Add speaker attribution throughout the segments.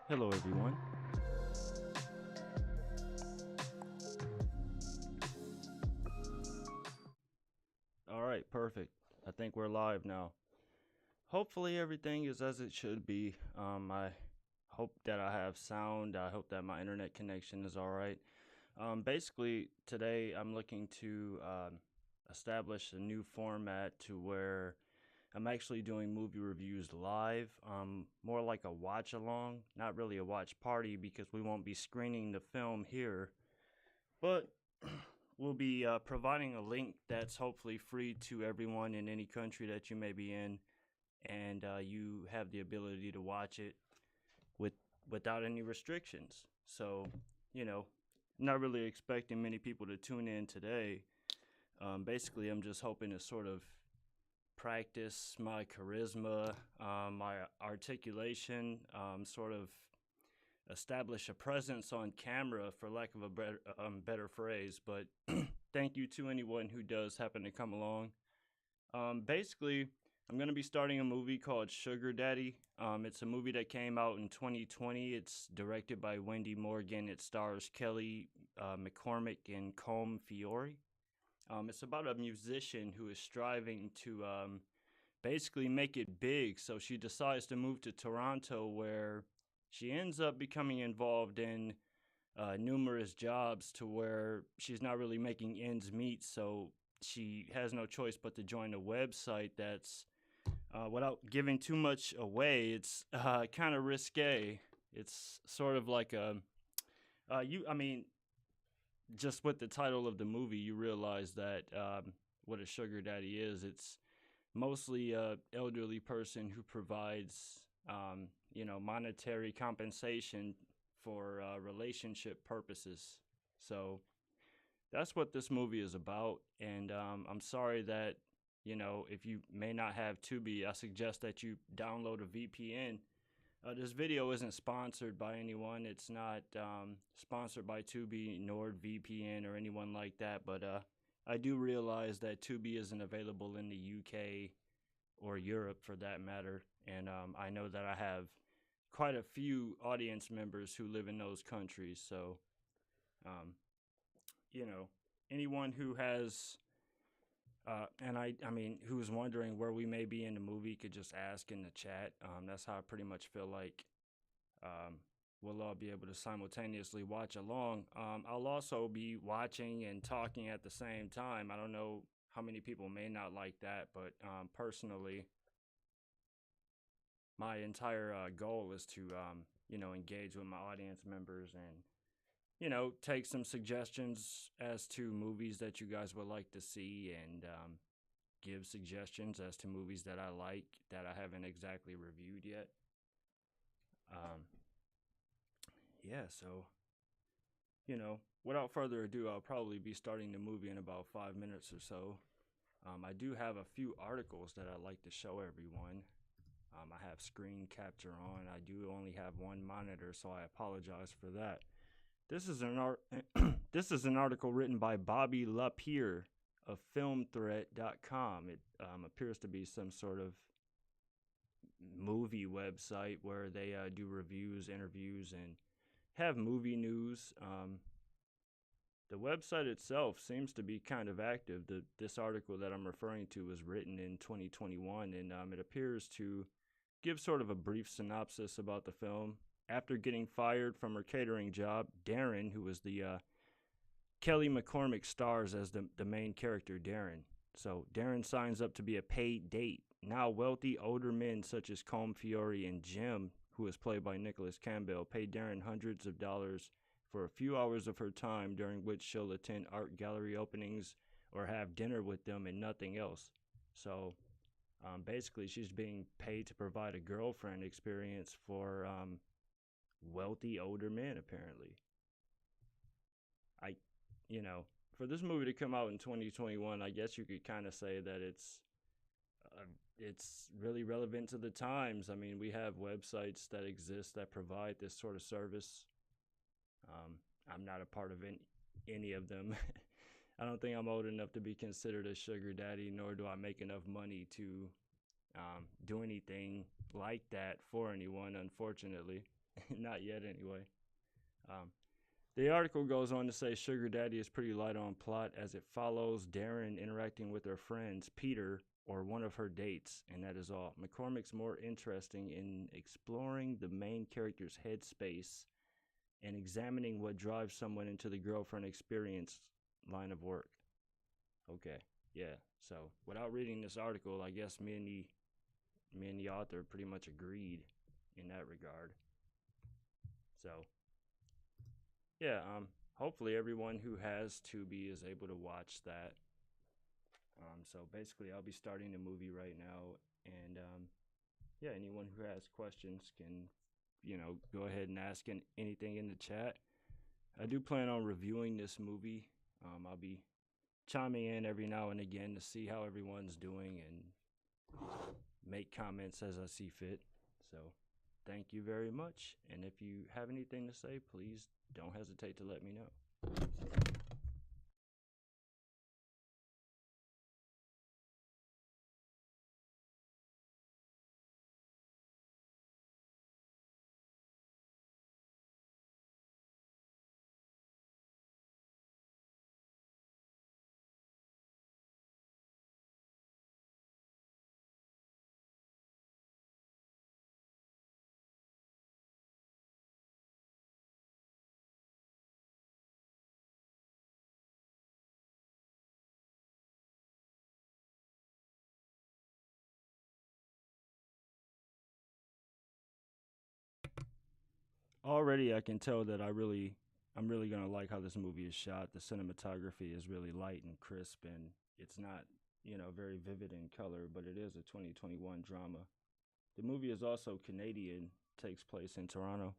Speaker 1: Hello, everyone. All right, perfect. I think we're live now. Hopefully, everything is as it should be. I hope that I have sound. I hope that my internet connection is all right. Basically, today I'm looking to establish a new format to where I'm actually doing movie reviews live, more like a watch along, not really a watch party because we won't be screening the film here. But we'll be providing a link that's hopefully free to everyone in any country that you may be in, and you have the ability to watch it with without any restrictions. So, you know, not really expecting many people to tune in today. Basically, I'm just hoping to sort of practice my charisma, my articulation, sort of establish a presence on camera, for lack of a better phrase. But thank you to anyone who does happen to come along. Basically, I'm going to be starting a movie called Sugar Daddy. It's a movie that came out in 2020. It's directed by Wendy Morgan. It stars Kelly McCormick and Combe Fiore. It's about a musician who is striving to basically make it big. So she decides to move to Toronto, where she ends up becoming involved in numerous jobs to where she's not really making ends meet. So she has no choice but to join a website that's, without giving too much away, it's kind of risque. It's sort of like I mean, just with the title of the movie, you realize that what a sugar daddy is. It's mostly a elderly person who provides, monetary compensation for relationship purposes. So that's what this movie is about. And I'm sorry that, if you may not have Tubi, I suggest that you download a VPN. This video isn't sponsored by anyone. It's not sponsored by Tubi, NordVPN, or anyone like that. But I do realize that Tubi isn't available in the UK or Europe for that matter. And I know that I have quite a few audience members who live in those countries. So, um, anyone who has, and I mean, who's wondering where we may be in the movie could just ask in the chat. That's how I pretty much feel like um, we'll all be able to simultaneously watch along. I'll also be watching and talking at the same time. I don't know how many people may not like that, but personally, my entire goal is to, engage with my audience members and, take some suggestions as to movies that you guys would like to see and give suggestions as to movies that I like that I haven't exactly reviewed yet. Um, yeah, so, without further ado, I'll probably be starting the movie in about 5 minutes or so. I do have a few articles that I'd like to show everyone. I have screen capture on. I do only have one monitor, so I apologize for that. This is this is an article written by Bobby Lapierre of FilmThreat.com. It appears to be some sort of movie website where they do reviews, interviews, and have movie news. The website itself seems to be kind of active. This article that I'm referring to was written in 2021, and it appears to give sort of a brief synopsis about the film. After getting fired from her catering job, Darren, who was the Kelly McCormick stars as the main character, Darren. So Darren signs up to be a paid date. Now wealthy older men such as Combe Fiore and Jim, who is played by Nicholas Campbell, pay Darren hundreds of dollars for a few hours of her time, during which she'll attend art gallery openings or have dinner with them and nothing else. So basically, she's being paid to provide a girlfriend experience for wealthy older men, apparently. I, for this movie to come out in 2021, I guess you could kind of say that it's really relevant to the times. I mean, we have websites that exist that provide this sort of service. I'm not a part of any of them. I don't think I'm old enough to be considered a sugar daddy, nor do I make enough money to do anything like that for anyone, unfortunately. Not yet, anyway. Um, the article goes on to say Sugar Daddy is pretty light on plot as it follows Darren interacting with her friends, Peter, or one of her dates, and that is all. McCormick's more interesting in exploring the main character's headspace and examining what drives someone into the girlfriend experience line of work. Okay, yeah. So without reading this article, I guess me and the author pretty much agreed in that regard. So yeah, hopefully everyone who has Tubi is able to watch that. So basically, I'll be starting the movie right now, and yeah, anyone who has questions can, go ahead and ask anything in the chat. I do plan on reviewing this movie. I'll be chiming in every now and again to see how everyone's doing and make comments as I see fit. So, thank you very much. And if you have anything to say, please don't hesitate to let me know. Already, I can tell that I'm really gonna like how this movie is shot. The cinematography is really light and crisp, and it's not, very vivid in color, but it is a 2021 drama. The movie is also Canadian, takes place in Toronto.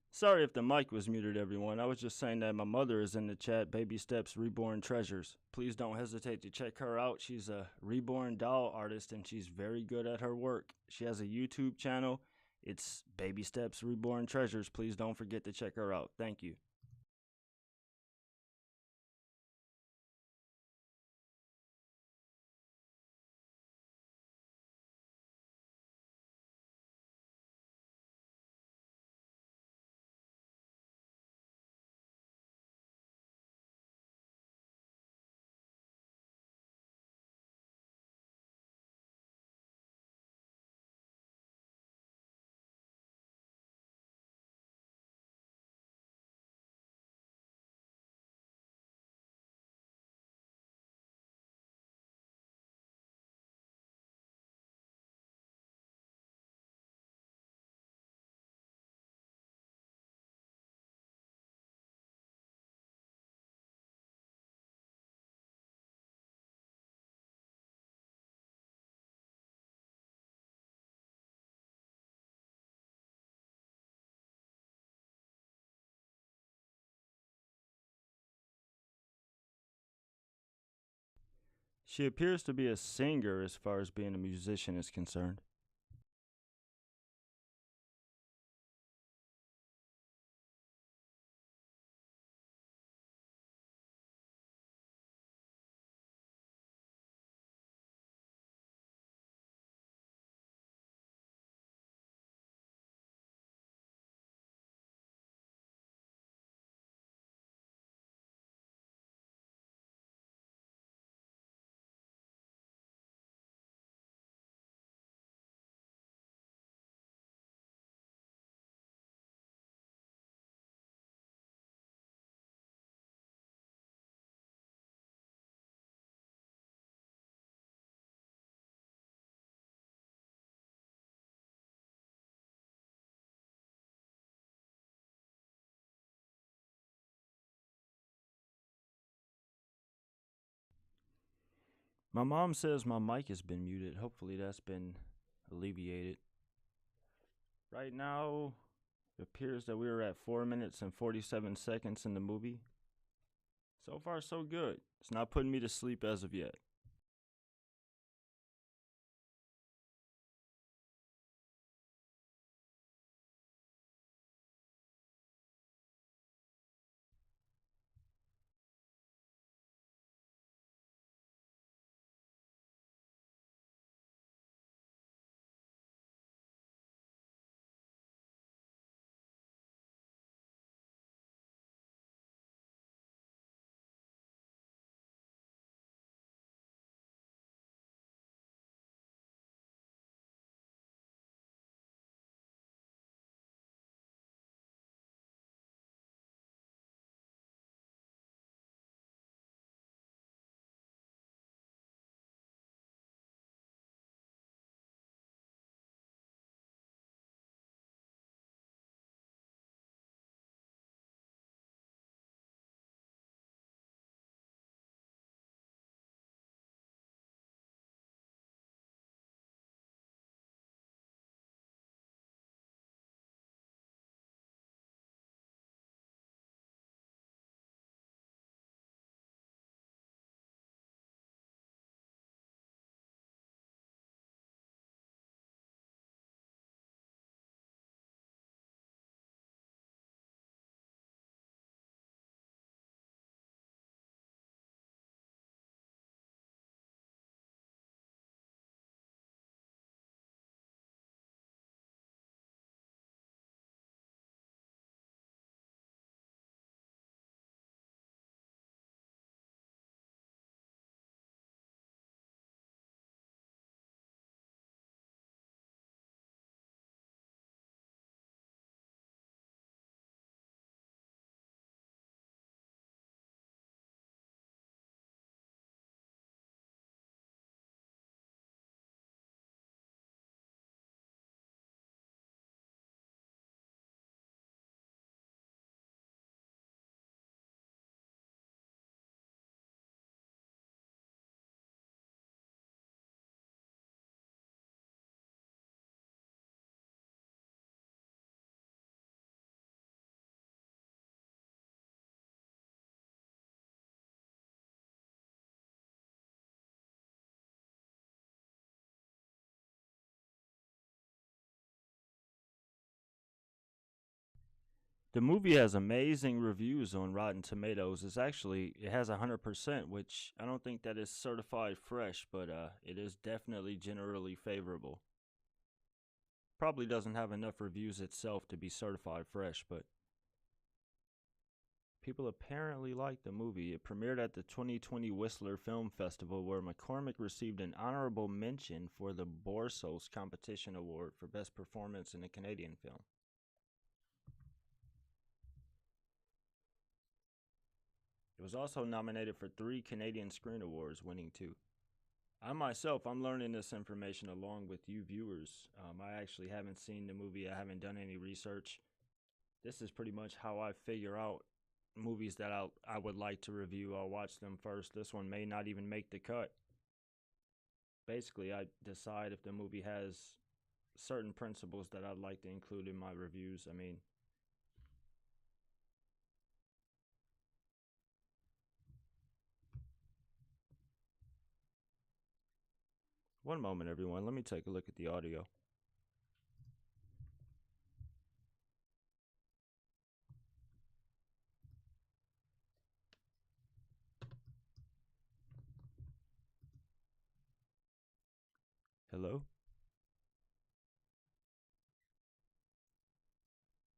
Speaker 1: Sorry if the mic was muted, everyone. I was just saying that my mother is in the chat, Baby Steps Reborn Treasures. Please don't hesitate to check her out. She's a reborn doll artist and she's very good at her work. She has a YouTube channel. It's Baby Steps Reborn Treasures. Please don't forget to check her out. Thank you. She appears to be a singer as far as being a musician is concerned. My mom says my mic has been muted. Hopefully that's been alleviated. Right now, it appears that we are at 4 minutes and 47 seconds in the movie. So far, so good. It's not putting me to sleep as of yet. The movie has amazing reviews on Rotten Tomatoes. It has 100%, which I don't think that is certified fresh, but it is definitely generally favorable. Probably doesn't have enough reviews itself to be certified fresh, but people apparently like the movie. It premiered at the 2020 Whistler Film Festival, where McCormick received an honorable mention for the Borsos Competition Award for Best Performance in a Canadian Film. It was also nominated for 3 Canadian Screen Awards, winning 2. I'm learning this information along with you viewers. I actually haven't seen the movie. I haven't done any research. This is pretty much how I figure out movies that I would like to review. I'll watch them first. This one may not even make the cut. Basically, I decide if the movie has certain principles that I'd like to include in my reviews. One moment, everyone. Let me take a look at the audio. Hello?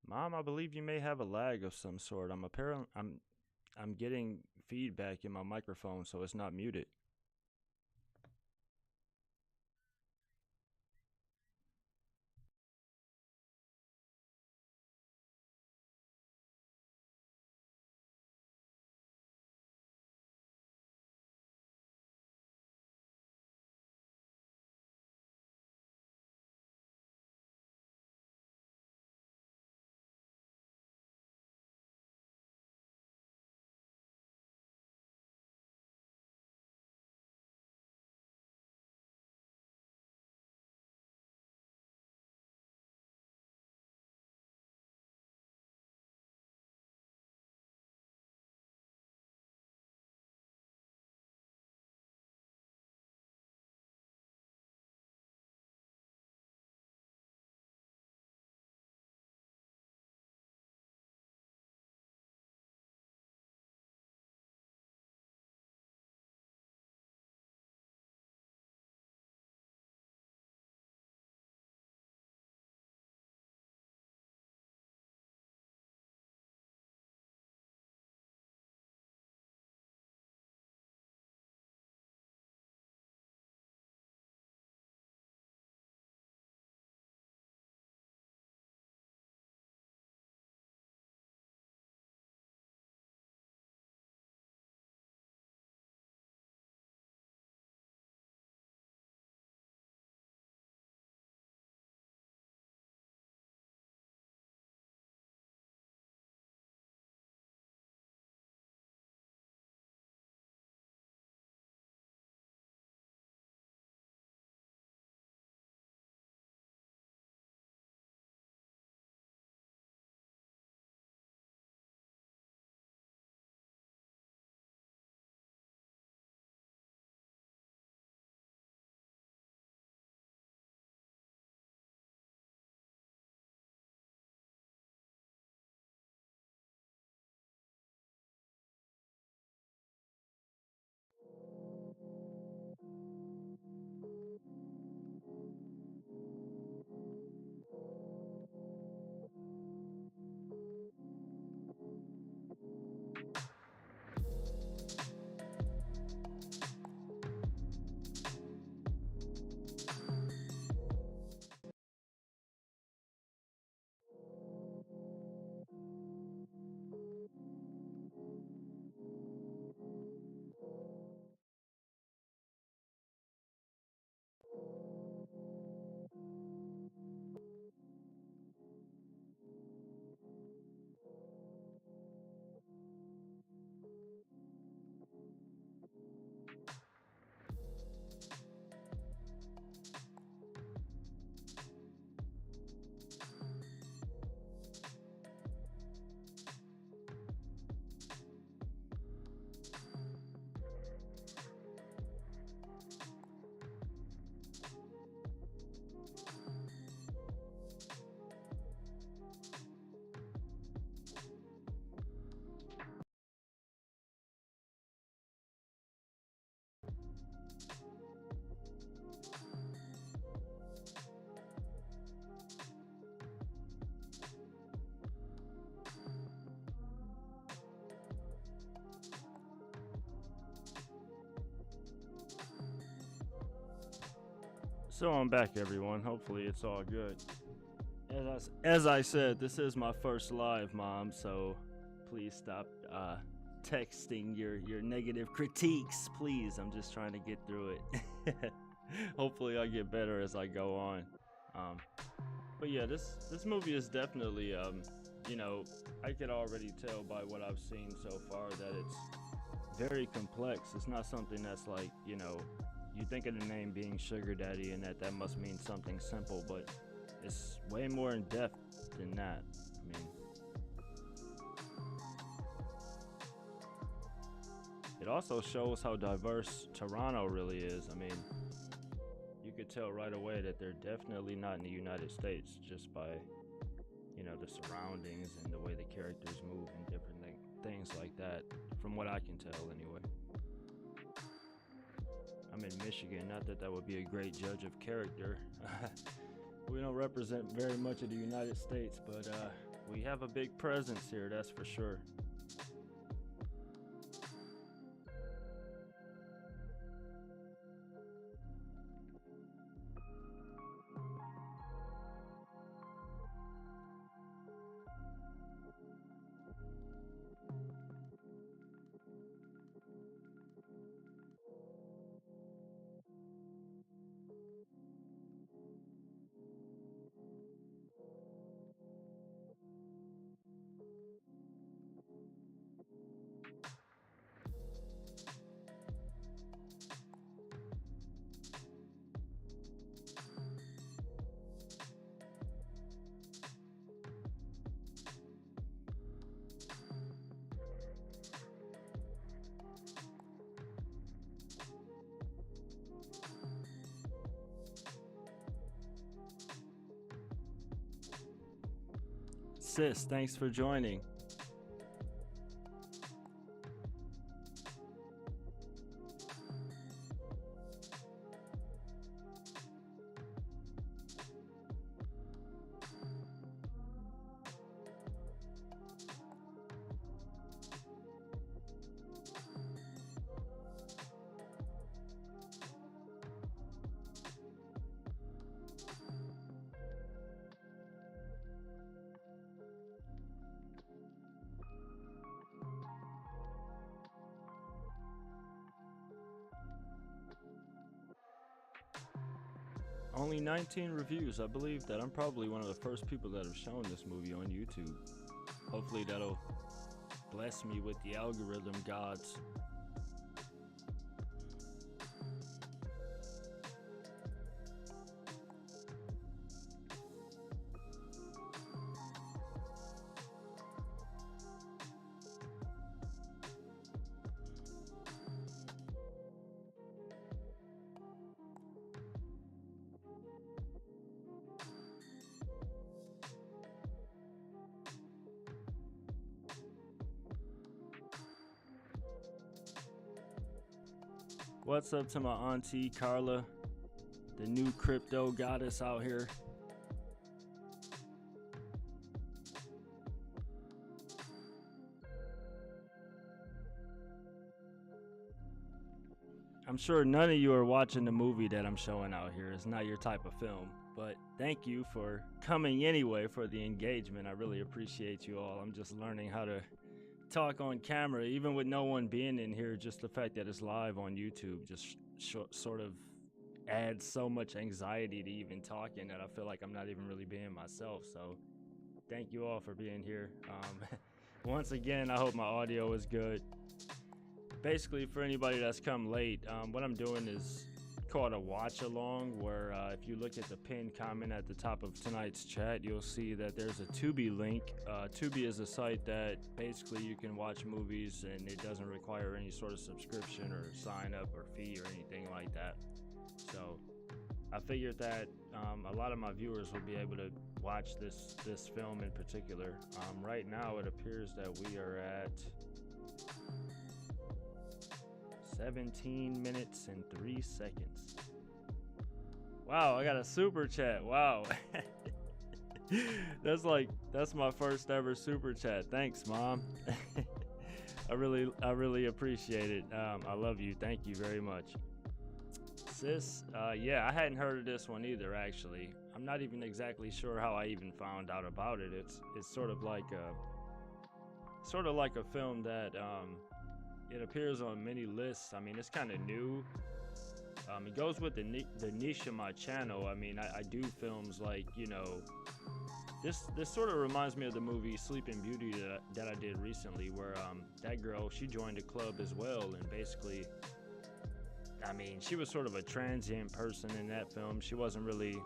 Speaker 1: Mom, I believe you may have a lag of some sort. I'm getting feedback in my microphone, so it's not muted. So I'm back, everyone. Hopefully it's all good. As I said, this is my first live, Mom. So please stop texting your negative critiques, please. I'm just trying to get through it. Hopefully I get better as I go on. But yeah, this movie is definitely I could already tell by what I've seen so far that it's very complex. It's not something that's like, you think of the name being Sugar Daddy and that must mean something simple, but it's way more in depth than that. I mean, it also shows how diverse Toronto really is. I mean, you could tell right away that they're definitely not in the United States just by, the surroundings and the way the characters move and different things like that, from what I can tell anyway. I'm in Michigan, not that that would be a great judge of character. We don't represent very much of the United States, but we have a big presence here, that's for sure. Sis, thanks for joining. Only 19 reviews. I believe that I'm probably one of the first people that have shown this movie on YouTube. Hopefully that'll bless me with the algorithm gods. What's up to my auntie Carla, the new crypto goddess out here? I'm sure none of you are watching the movie that I'm showing out here. It's not your type of film. But thank you for coming anyway for the engagement. I really appreciate you all. I'm just learning how to talk on camera, even with no one being in here. Just the fact that it's live on YouTube just sort of adds so much anxiety to even talking that I feel like I'm not even really being myself. So thank you all for being here. Once again, I hope my audio is good. Basically, for anybody that's come late, what I'm doing is called a watch along, where if you look at the pinned comment at the top of tonight's chat, you'll see that there's a Tubi link. Tubi is a site that basically you can watch movies and it doesn't require any sort of subscription or sign up or fee or anything like that. So I figured that a lot of my viewers will be able to watch this film in particular. Right now it appears that we are at 17 minutes and 3 seconds. Wow, I got a super chat. Wow. That's my first ever super chat. Thanks, Mom. I really appreciate it. I love you. Thank you very much. Sis, yeah, I hadn't heard of this one either, actually. I'm not even exactly sure how I even found out about it. It's sort of like a film that it appears on many lists. I mean, it's kind of new. It goes with the niche of my channel. I mean, I do films like, you know, this sort of reminds me of the movie Sleeping Beauty that I did recently, where that girl, she joined a club as well, and basically, I mean, she was sort of a transient person in that film. She wasn't really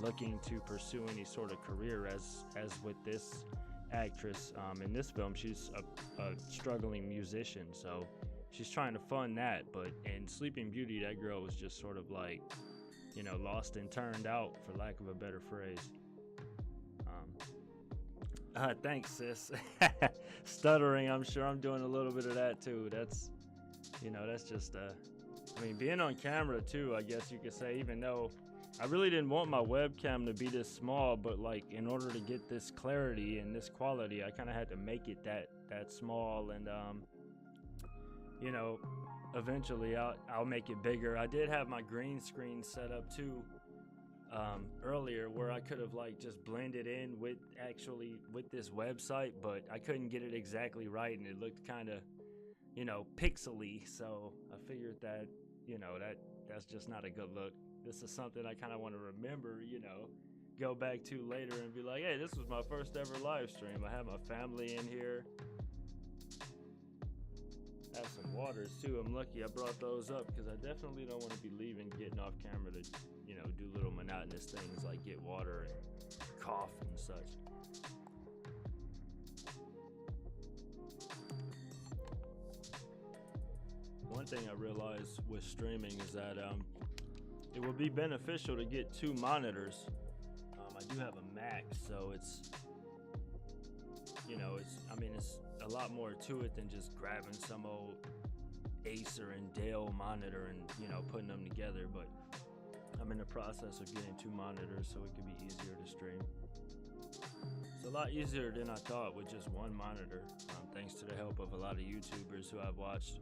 Speaker 1: looking to pursue any sort of career as with this actress. In this film, she's a struggling musician, so she's trying to fund that. But in Sleeping Beauty, that girl was just sort of like, you know, lost and turned out, for lack of a better phrase. Thanks, sis. Stuttering, I'm sure I'm doing a little bit of that too. That's just I mean, being on camera too, I guess you could say, even though I really didn't want my webcam to be this small, but like in order to get this clarity and this quality, I kind of had to make it that small. And you know, eventually I'll make it bigger. I did have my green screen set up too earlier, where I could have like just blended in with this website, but I couldn't get it exactly right, and it looked kind of, you know, pixely. So I figured that, you know, that's just not a good look. This is something I kind of want to remember, you know, go back to later and be like, hey, this was my first ever live stream. I have my family in here. I have some waters too. I'm lucky I brought those up, because I definitely don't want to be leaving, getting off camera to, you know, do little monotonous things like get water and cough and such. One thing I realized with streaming is that it would be beneficial to get 2 monitors. I do have a Mac, so it's, you know, it's a lot more to it than just grabbing some old Acer and Dell monitor and, you know, putting them together. But I'm in the process of getting 2 monitors so it could be easier to stream. It's a lot easier than I thought with just 1 monitor, thanks to the help of a lot of YouTubers who I've watched.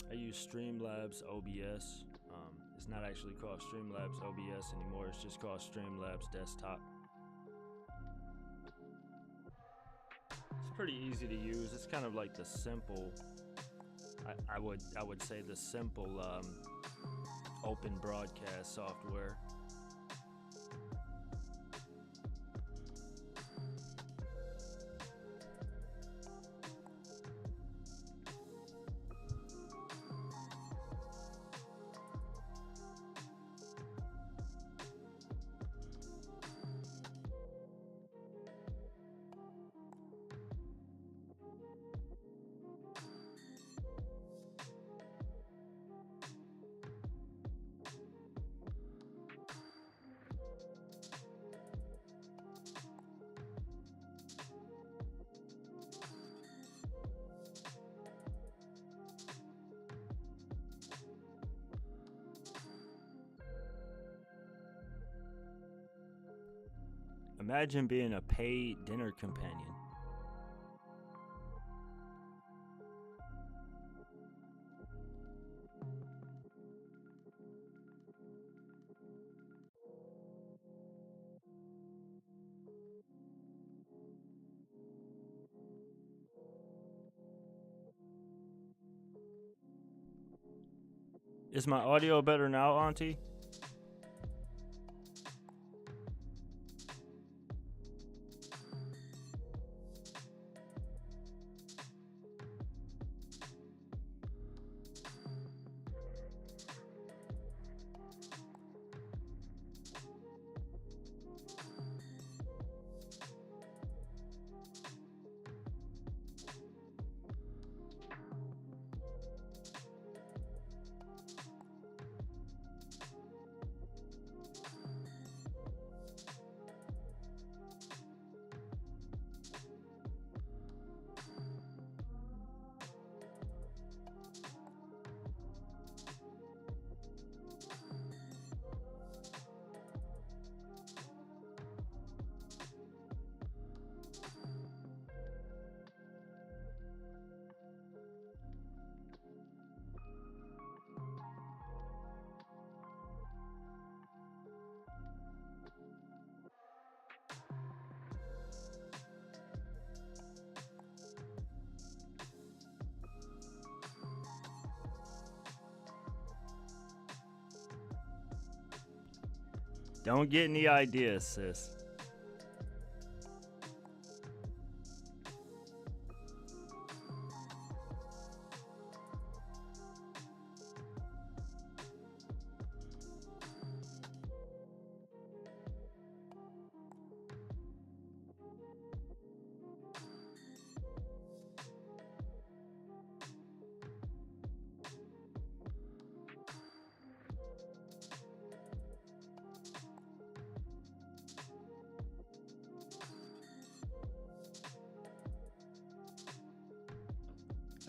Speaker 1: I use Streamlabs OBS. It's not actually called Streamlabs OBS anymore. It's just called Streamlabs Desktop. It's pretty easy to use. It's kind of like the simple, I would say the simple open broadcast software. Imagine being a paid dinner companion. Is my audio better now, Auntie? Don't get any ideas, sis.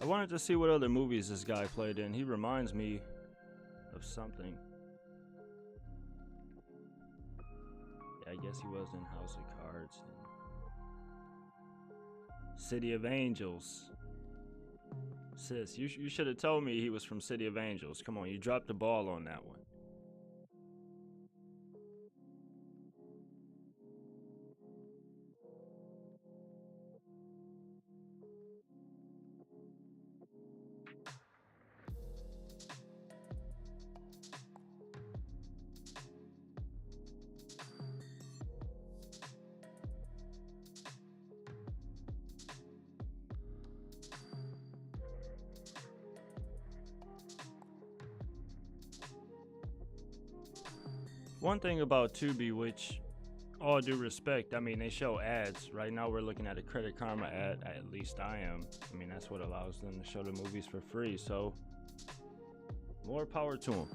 Speaker 1: I wanted to see what other movies this guy played in. He reminds me of something. Yeah, I guess he was in House of Cards and City of Angels. Sis, you should have told me he was from City of Angels. Come on, you dropped the ball on that one. One thing about Tubi, which, all due respect, I mean, they show ads. Right now we're looking at a Credit Karma ad, at least I am. I mean, that's what allows them to show the movies for free, so more power to them.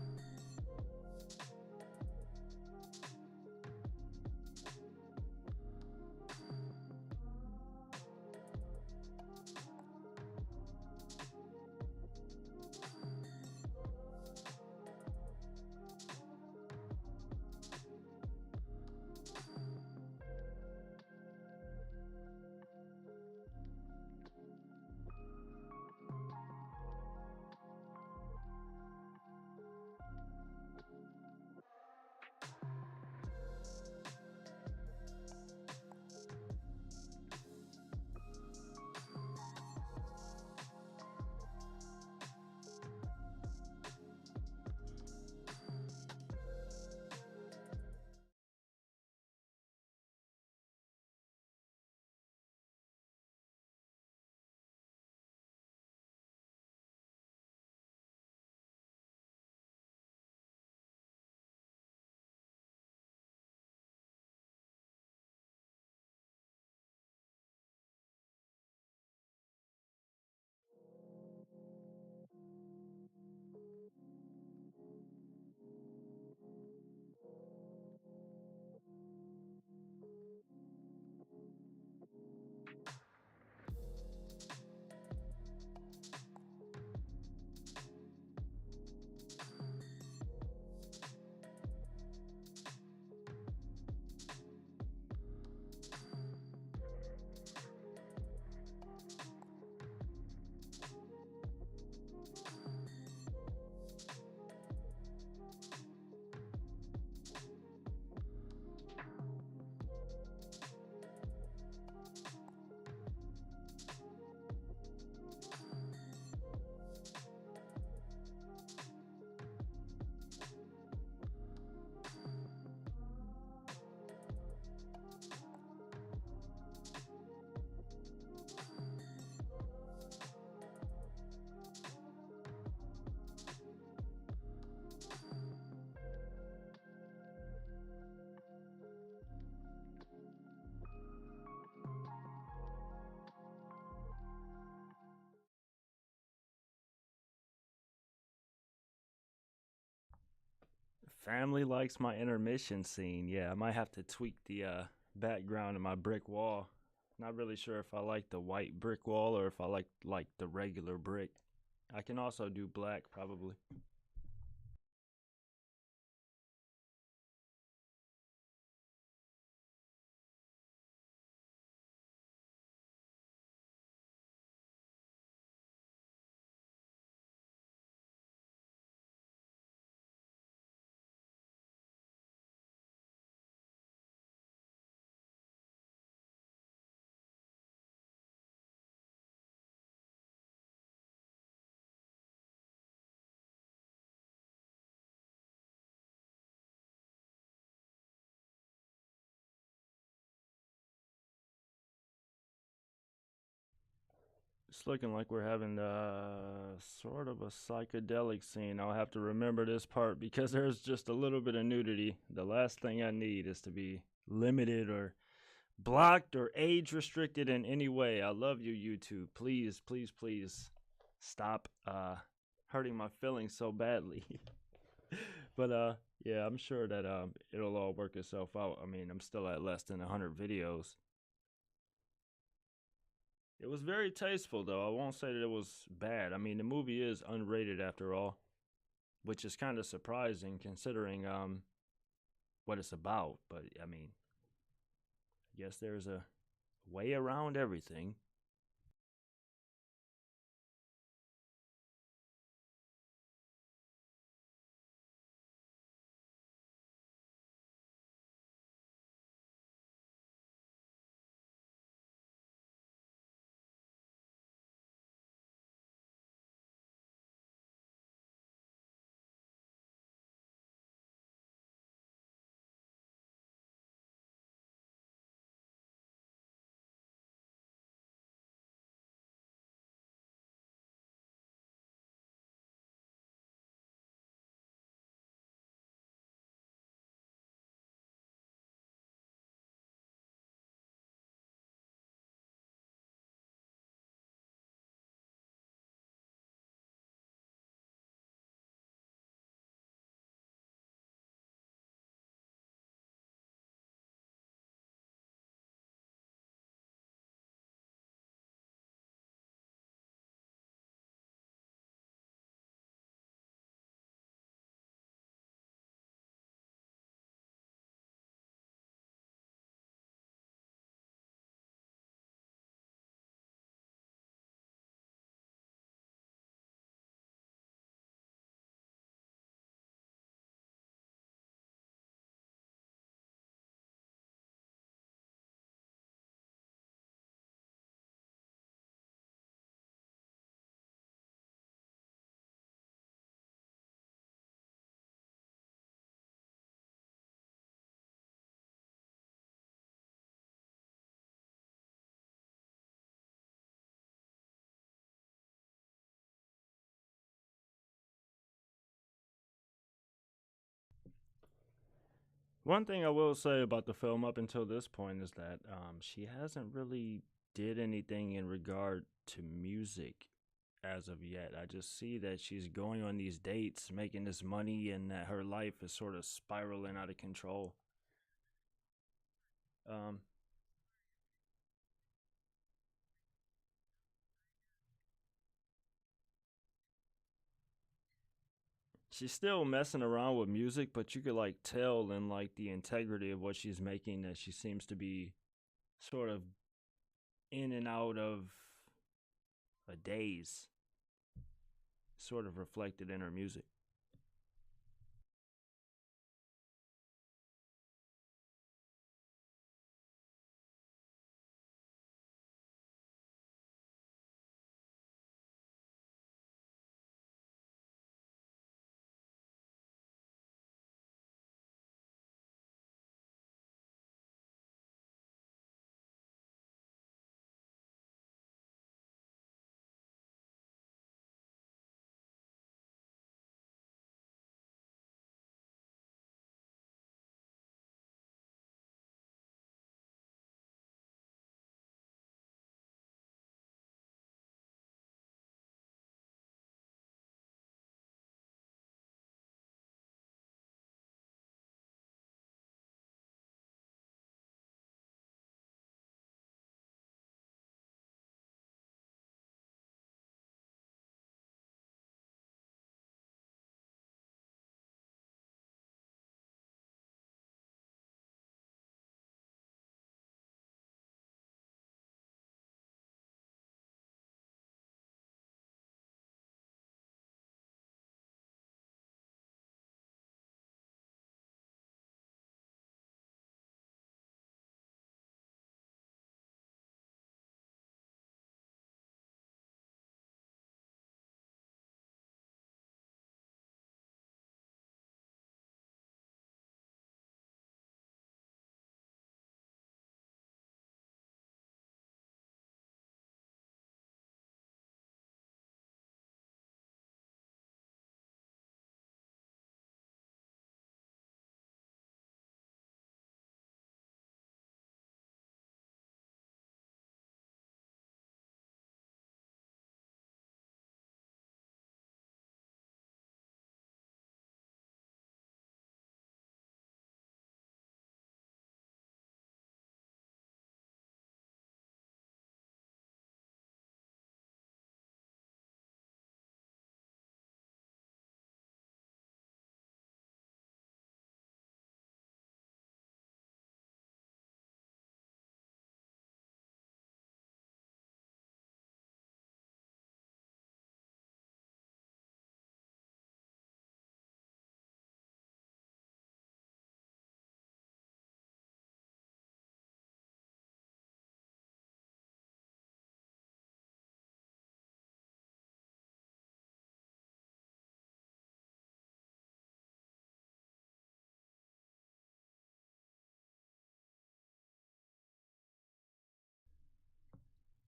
Speaker 1: Family likes my intermission scene. Yeah, I might have to tweak the background of my brick wall. Not really sure if I like the white brick wall or if I like the regular brick. I can also do black probably. It's looking like we're having sort of a psychedelic scene. I'll have to remember this part because there's just a little bit of nudity. The last thing I need is to be limited or blocked or age restricted in any way. I love you, YouTube. Please, please, please stop hurting my feelings so badly. But yeah, I'm sure that it'll all work itself out. I mean, I'm still at less than 100 videos. It was very tasteful, though. I won't say that it was bad. I mean, the movie is unrated after all, which is kind of surprising considering what it's about. But I mean, I guess there's a way around everything. One thing I will say about the film up until this point is that she hasn't really did anything in regard to music as of yet. I just see that she's going on these dates, making this money, and that her life is sort of spiraling out of control. Um, she's still messing around with music, but you could like tell in like the integrity of what she's making that she seems to be sort of in and out of a daze, sort of reflected in her music.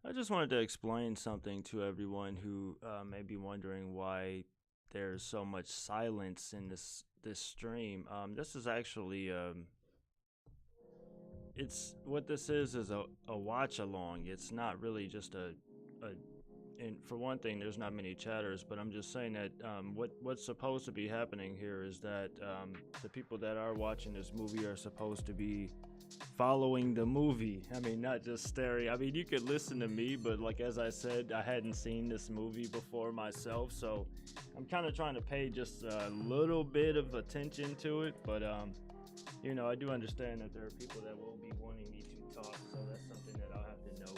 Speaker 1: I just wanted to explain something to everyone who may be wondering why there's so much silence in this stream. This is actually it's what this is a watch along. It's not really just a and for one thing, there's not many chatters, but I'm just saying that what's supposed to be happening here is that the people that are watching this movie are supposed to be following the movie. I mean, not just staring. I mean, you could listen to me, but like as I said, I hadn't seen this movie before myself, so I'm kind of trying to pay just a little bit of attention to it. But I do understand that there are people that will be wanting me to talk, so that's something that I'll have to know.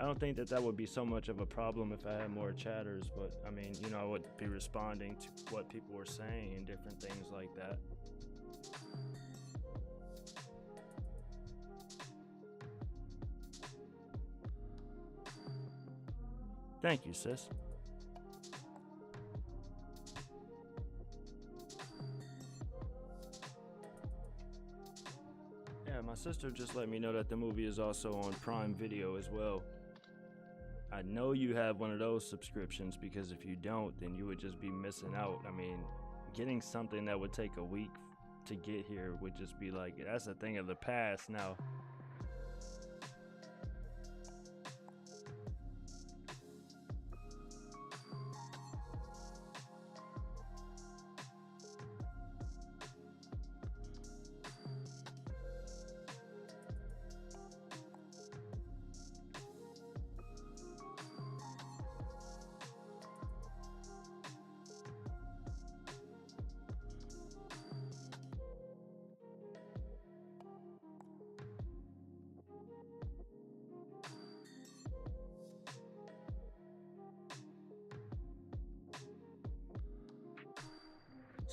Speaker 1: I don't think that would be so much of a problem if I had more chatters, but I mean, I would be responding to what people were saying and different things like that. Thank you, sis. Yeah, my sister just let me know that the movie is also on Prime Video as well. I know you have one of those subscriptions because if you don't, then you would just be missing out. I mean, getting something that would take a week to get here would just be like, that's a thing of the past now.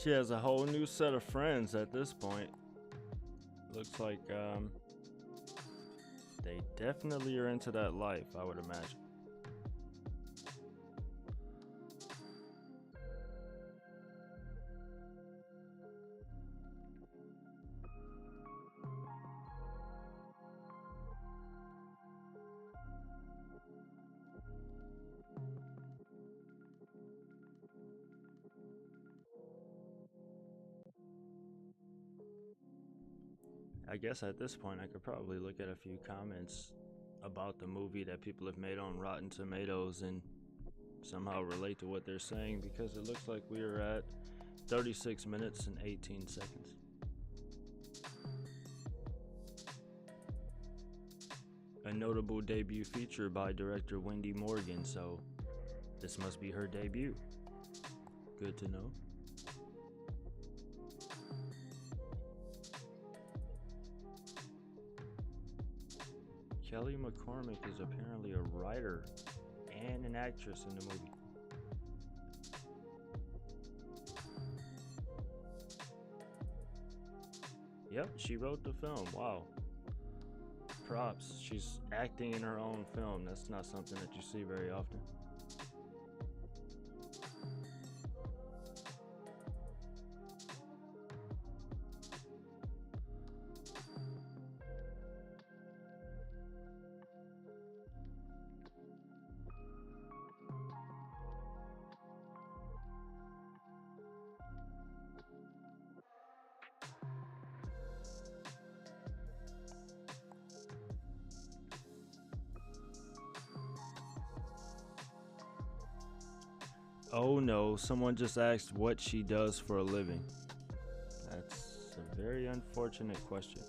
Speaker 1: She has a whole new set of friends at this point. Looks like they definitely are into that life, I would imagine. I guess at this point I could probably look at a few comments about the movie that people have made on Rotten Tomatoes and somehow relate to what they're saying, because it looks like we are at 36 minutes and 18 seconds. A notable debut feature by director Wendy Morgan, so this must be her debut. Good to know. Kelly McCormick is apparently a writer and an actress in the movie. Yep, she wrote the film. Wow. Props. She's acting in her own film. That's not something that you see very often. Oh no, someone just asked what she does for a living. That's a very unfortunate question.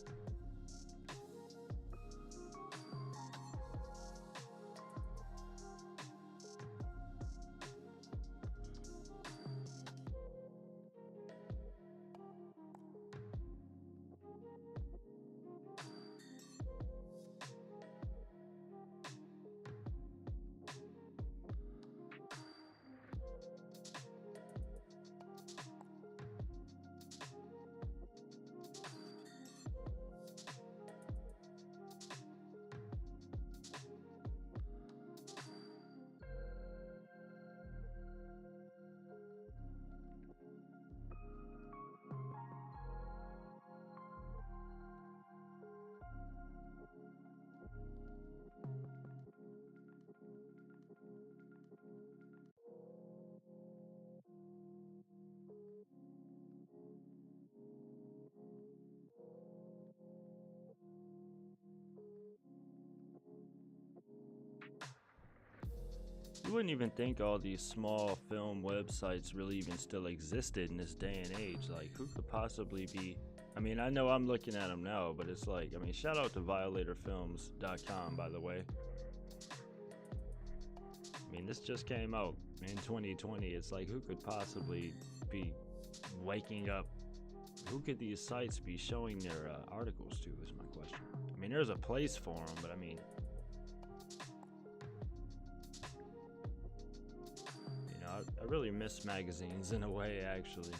Speaker 1: You wouldn't even think all these small film websites really even still existed in this day and age. Like, who could possibly be? I mean, I know I'm looking at them now, but it's like, I mean, shout out to violatorfilms.com, by the way. I mean, this just came out in 2020. It's like, who could possibly be waking up? Who could these sites be showing their articles to, is my question. I mean, there's a place for them, but I mean, I really miss magazines in a way, actually.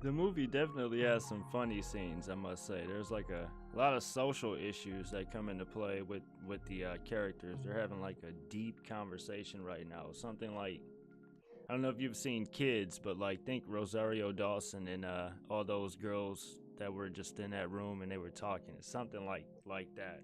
Speaker 1: The movie definitely has some funny scenes, I must say. There's like a lot of social issues that come into play with the characters. They're having like a deep conversation right now. Something like, I don't know if you've seen Kids, but like think Rosario Dawson and all those girls that were just in that room and they were talking. It's something like that.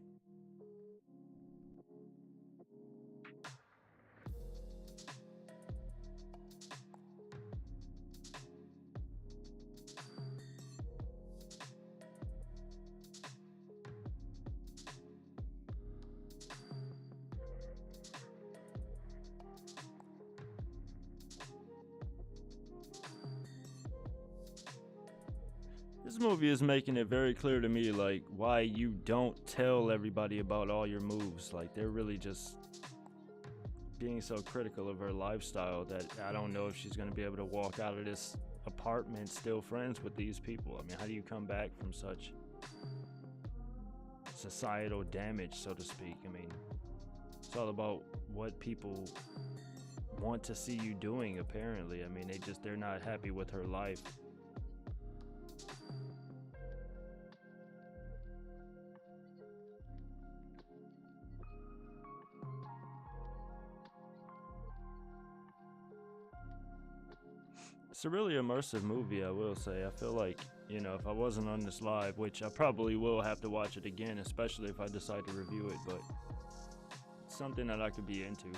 Speaker 1: This movie is making it very clear to me, like, why you don't tell everybody about all your moves. Like, they're really just being so critical of her lifestyle that I don't know if she's going to be able to walk out of this apartment still friends with these people. I mean, how do you come back from such societal damage, so to speak? I mean, it's all about what people want to see you doing, apparently. I mean, they're not happy with her life. It's a really immersive movie, I will say. I feel like, if I wasn't on this live, which I probably will have to watch it again, especially if I decide to review it, but it's something that I could be into.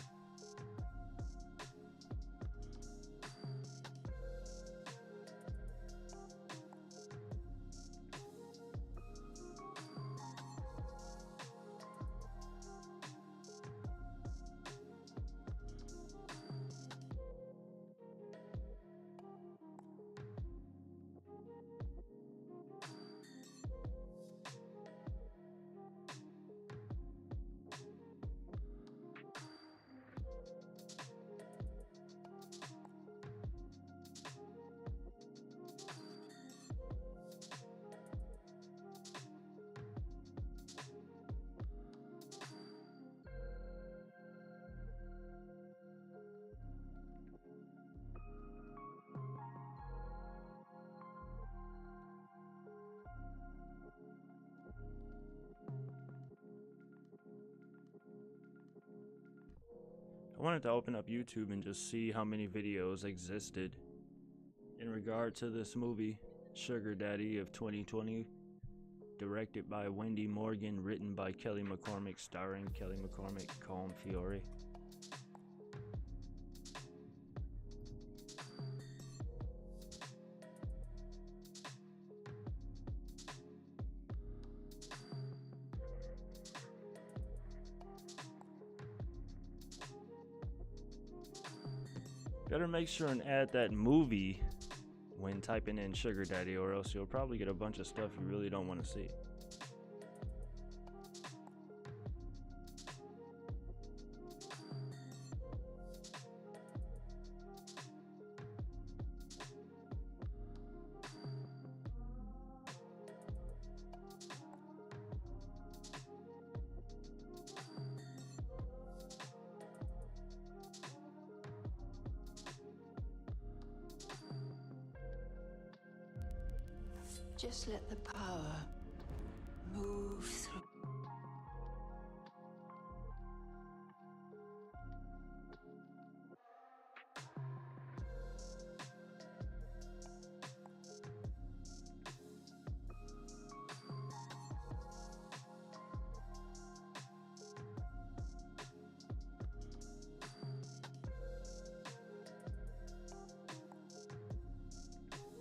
Speaker 1: I wanted to open up YouTube and just see how many videos existed In regard to this movie, Sugar Daddy of 2020, directed by Wendy Morgan, written by Kelly McCormick, starring Kelly McCormick, Colm Fiore. Better make sure and add that movie when typing in Sugar Daddy, or else you'll probably get a bunch of stuff you really don't want to see.
Speaker 2: Just let the power move through.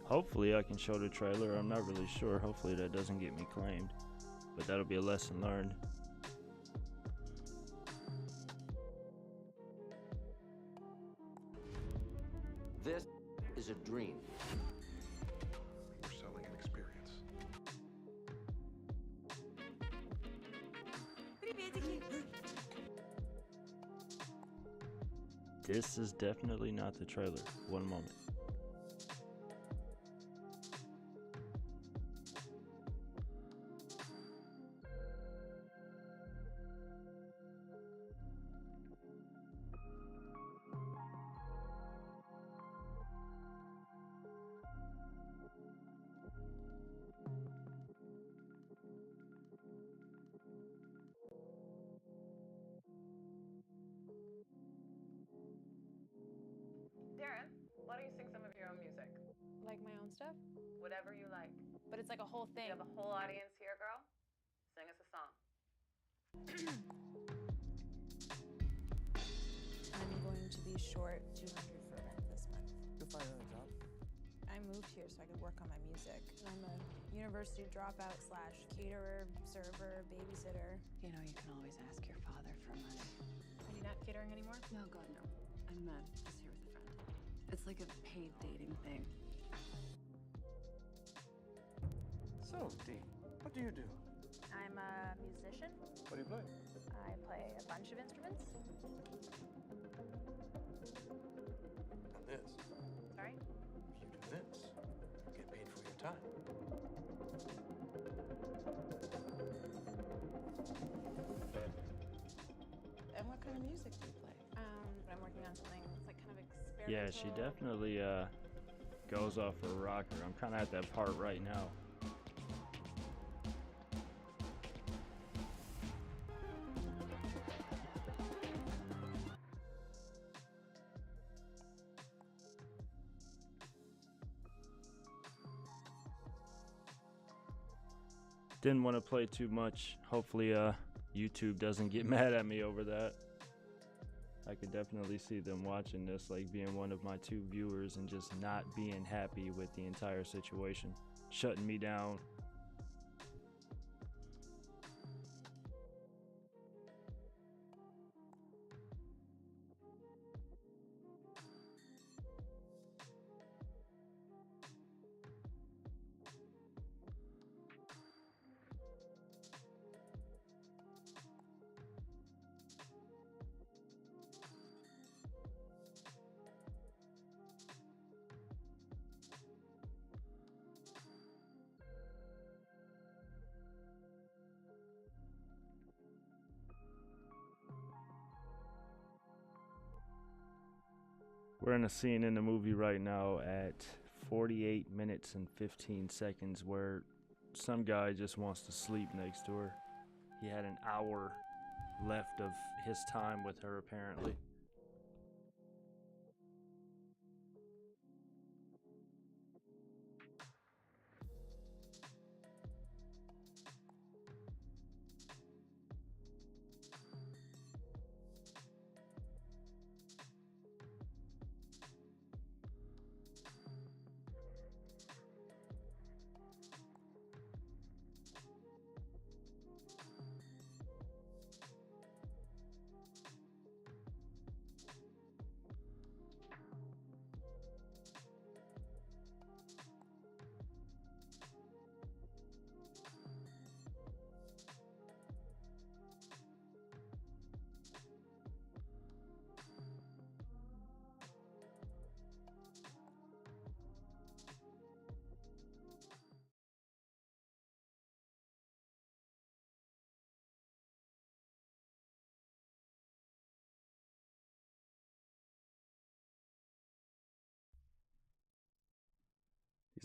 Speaker 1: Hopefully I can show the trailer. I'm not really sure. Hopefully that doesn't get me claimed, but that'll be a lesson learned.
Speaker 3: This is a dream.
Speaker 4: We're selling an experience.
Speaker 1: This is definitely not the trailer. One moment.
Speaker 5: Darren, why don't you sing some of your own music?
Speaker 6: Like my own stuff?
Speaker 5: Whatever you like.
Speaker 6: But it's like a whole thing.
Speaker 5: You have a whole audience here, girl. Sing us a song.
Speaker 6: I'm going to be short $200 for rent this month.
Speaker 7: You'll find another job.
Speaker 6: I moved here so I could work on my music. I'm a university dropout / caterer, server, babysitter.
Speaker 2: You know, you can always ask your father for money.
Speaker 6: Are you not catering anymore?
Speaker 2: No, God, no. I'm just here with a friend. It's like a paid dating thing.
Speaker 7: So, Dee, what do you do?
Speaker 6: I'm a musician.
Speaker 7: What do you play?
Speaker 6: I play a bunch of instruments.
Speaker 7: And this.
Speaker 6: Sorry?
Speaker 7: You do this. Get paid for your time.
Speaker 2: And what kind of music do you play?
Speaker 6: I'm working on something that's like kind of experimental.
Speaker 1: Yeah, she definitely goes off for a rocker. I'm kind of at that part right now. Didn't want to play too much. Hopefully YouTube doesn't get mad at me over that. I could definitely see them watching this, like being one of my 2 viewers and just not being happy with the entire situation, shutting me down. We're in a scene in the movie right now at 48 minutes and 15 seconds where some guy just wants to sleep next to her. He had an hour left of his time with her, apparently.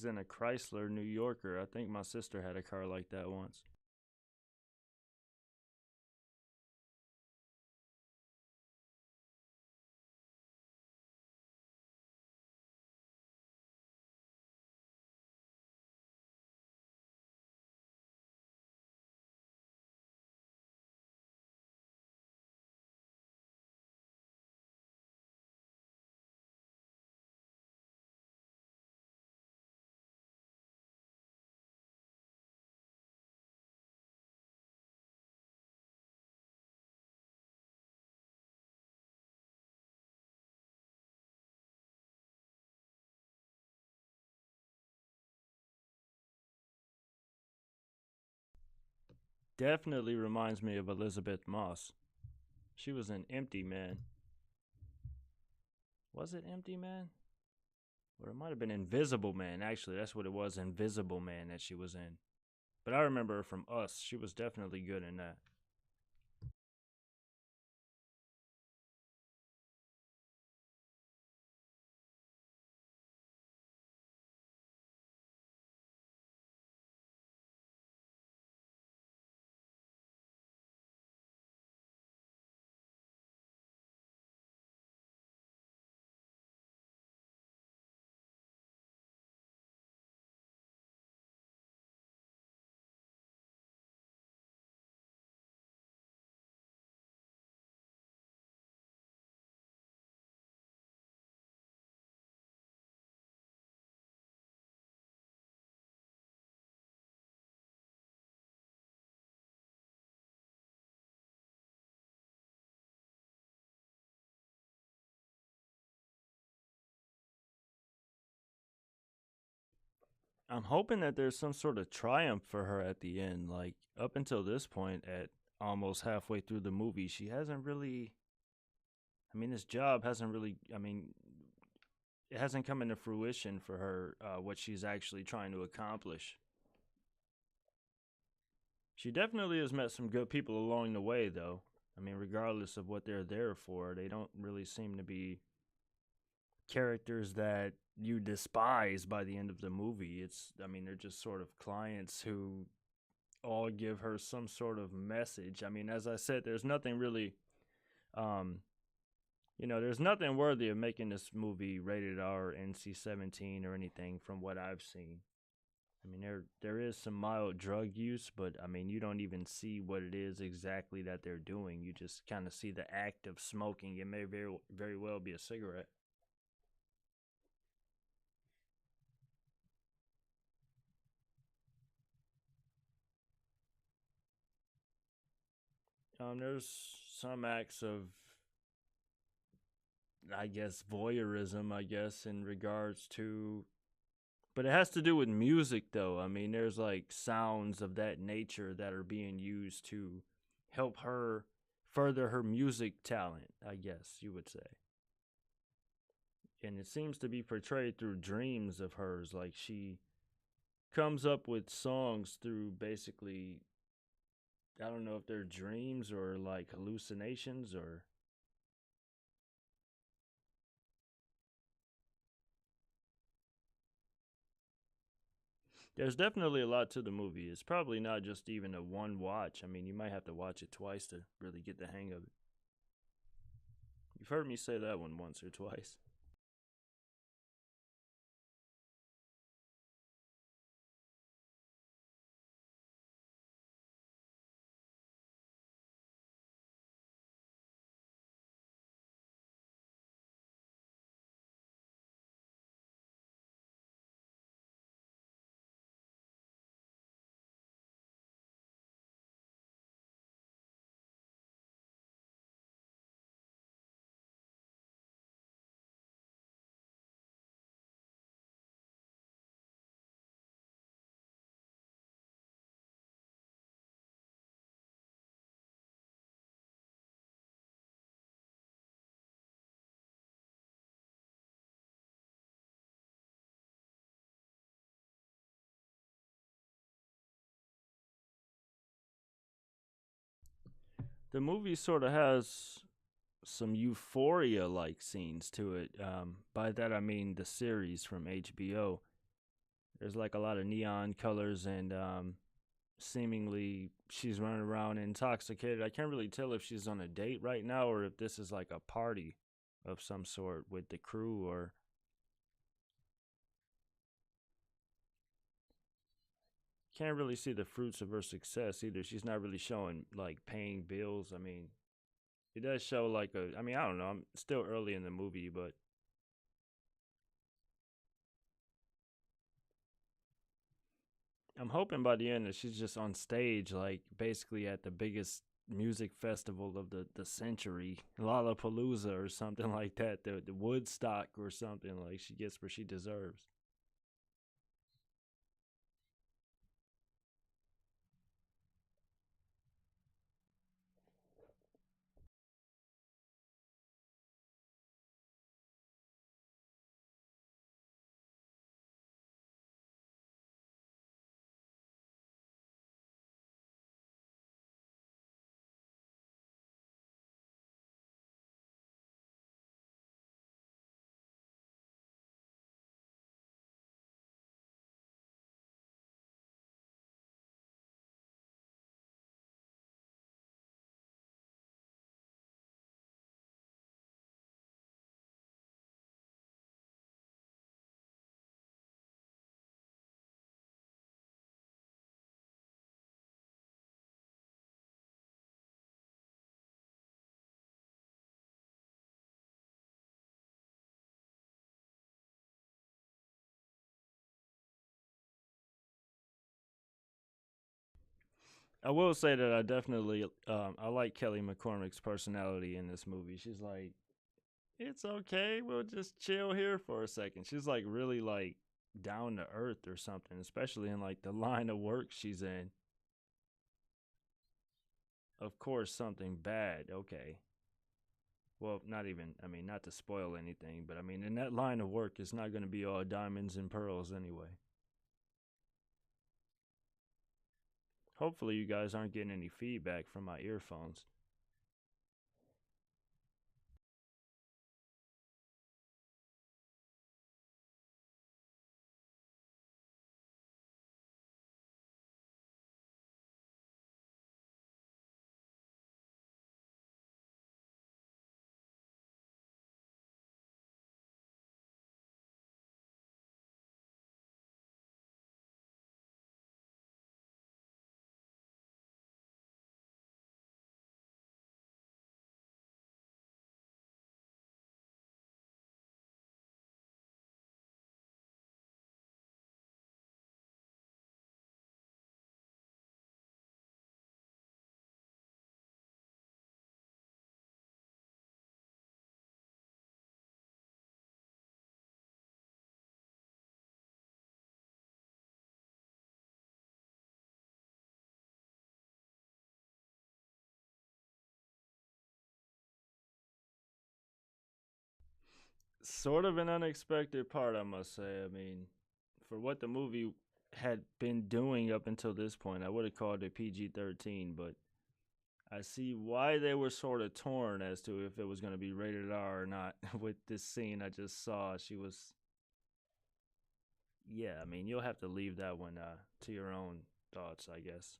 Speaker 1: legs and a Chrysler New Yorker. I think my sister had a car like that once. Definitely reminds me of Elizabeth Moss. She was in Empty Man. Was it Empty Man? Or it might have been Invisible Man. Actually, that's what it was, Invisible Man, that she was in. But I remember her from Us. She was definitely good in that. I'm hoping that there's some sort of triumph for her at the end. Like, up until this point, at almost halfway through the movie, she hasn't really. I mean, this job hasn't really. I mean, it hasn't come into fruition for her, what she's actually trying to accomplish. She definitely has met some good people along the way, though. I mean, regardless of what they're there for, they don't really seem to be characters that you despise by the end of the movie. I mean, they're just sort of clients who all give her some sort of message. I mean, as I said, there's nothing really, um, there's nothing worthy of making this movie rated R, NC-17 or anything from what I've seen. I mean, there is some mild drug use, but I mean, you don't even see what it is exactly that they're doing. You just kind of see the act of smoking. It may very well be a cigarette. There's some acts of, I guess, voyeurism, I guess, in regards to, but it has to do with music, though. I mean, there's like sounds of that nature that are being used to help her further her music talent, I guess you would say. And it seems to be portrayed through dreams of hers. Like, she comes up with songs through basically, I don't know if they're dreams or like hallucinations or. There's definitely a lot to the movie. It's probably not just even a one watch. I mean, you might have to watch it twice to really get the hang of it. You've heard me say that one once or twice. The movie sort of has some euphoria like scenes to it. By that I mean the series from HBO. There's like a lot of neon colors and seemingly she's running around intoxicated. I can't really tell if she's on a date right now or if this is like a party of some sort with the crew or can't really see the fruits of her success either. She's not really showing like paying bills. I mean, it does show like a I mean, I don't know. I'm still early in the movie, but I'm hoping by the end that she's just on stage, like basically at the biggest music festival of the century, Lollapalooza or something like that, the Woodstock or something. Like she gets where she deserves. I will say that I definitely I like Kelly McCormick's personality in this movie. She's like, it's okay, we'll just chill here for a second. She's like really like down to earth or something, especially in like the line of work she's in. Of course, something bad. Okay. Well, not even, I mean, not to spoil anything, but I mean, in that line of work, it's not going to be all diamonds and pearls anyway. Hopefully, you guys aren't getting any feedback from my earphones. Sort of an unexpected part, I must say. I mean, for what the movie had been doing up until this point, I would have called it PG-13, but I see why they were sort of torn as to if it was going to be rated R or not. With this scene I just saw, she was, yeah, I mean, you'll have to leave that one to your own thoughts, I guess.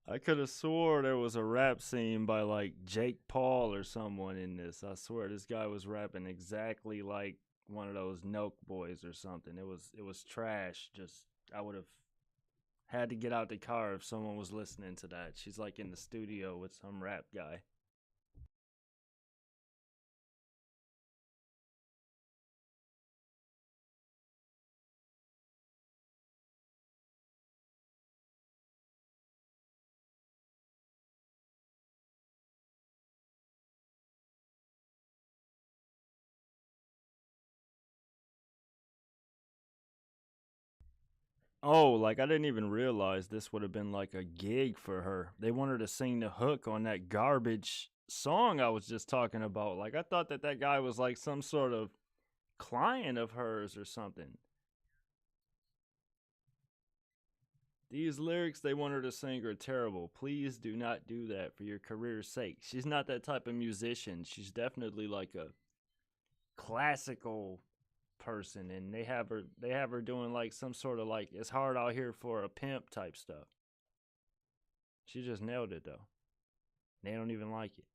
Speaker 1: I could have swore there was a rap scene by like Jake Paul or someone in this. I swear this guy was rapping exactly like one of those Nelk boys or something. It was trash. Just I would have had to get out the car if someone was listening to that. She's like in the studio with some rap guy. Oh, like I didn't even realize this would have been like a gig for her. They want her to sing the hook on that garbage song I was just talking about. Like I thought that that guy was like some sort of client of hers or something. These lyrics they want her to sing are terrible. Please do not do that for your career's sake. She's not that type of musician. She's definitely like a classical person, and they have her doing like some sort of like it's hard out here for a pimp type stuff. She just nailed it though. They don't even like it.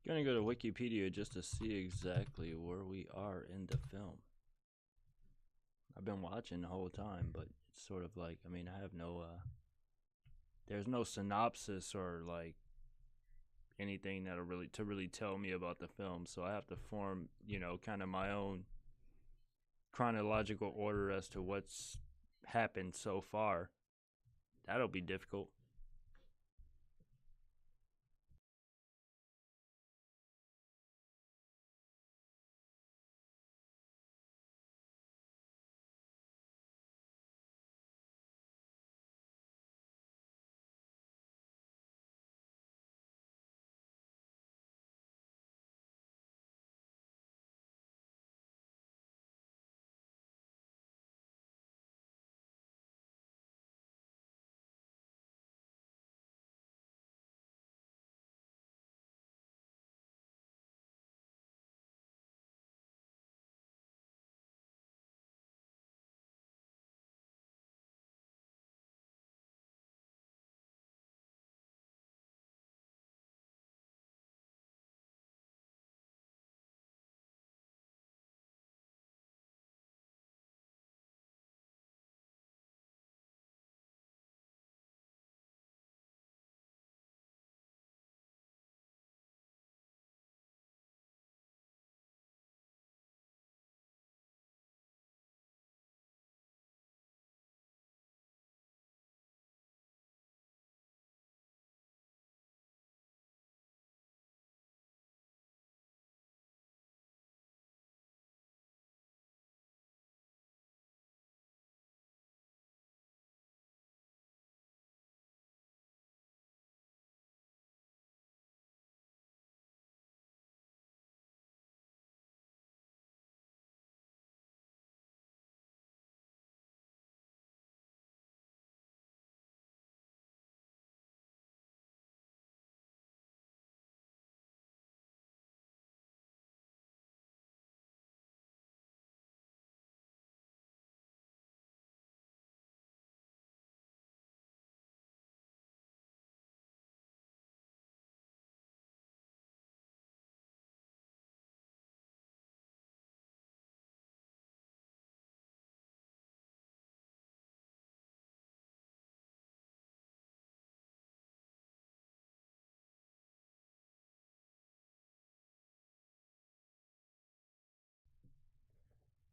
Speaker 1: Gonna go to Wikipedia just to see exactly where we are in the film. I've been watching the whole time, but it's sort of like I mean I have no there's no synopsis or like anything that'll really tell me about the film, so I have to form, kind of my own chronological order as to what's happened so far. That'll be difficult.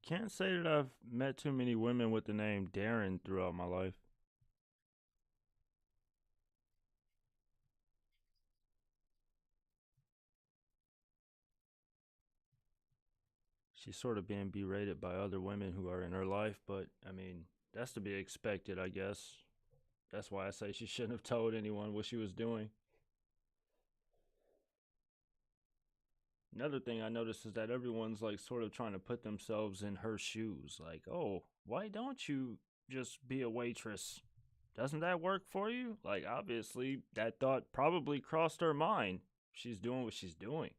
Speaker 1: Can't say that I've met too many women with the name Darren throughout my life. She's sort of being berated by other women who are in her life, but I mean, that's to be expected, I guess. That's why I say she shouldn't have told anyone what she was doing. Another thing I noticed is that everyone's like sort of trying to put themselves in her shoes. Like, oh, why don't you just be a waitress? Doesn't that work for you? Like, obviously, that thought probably crossed her mind. She's doing what she's doing.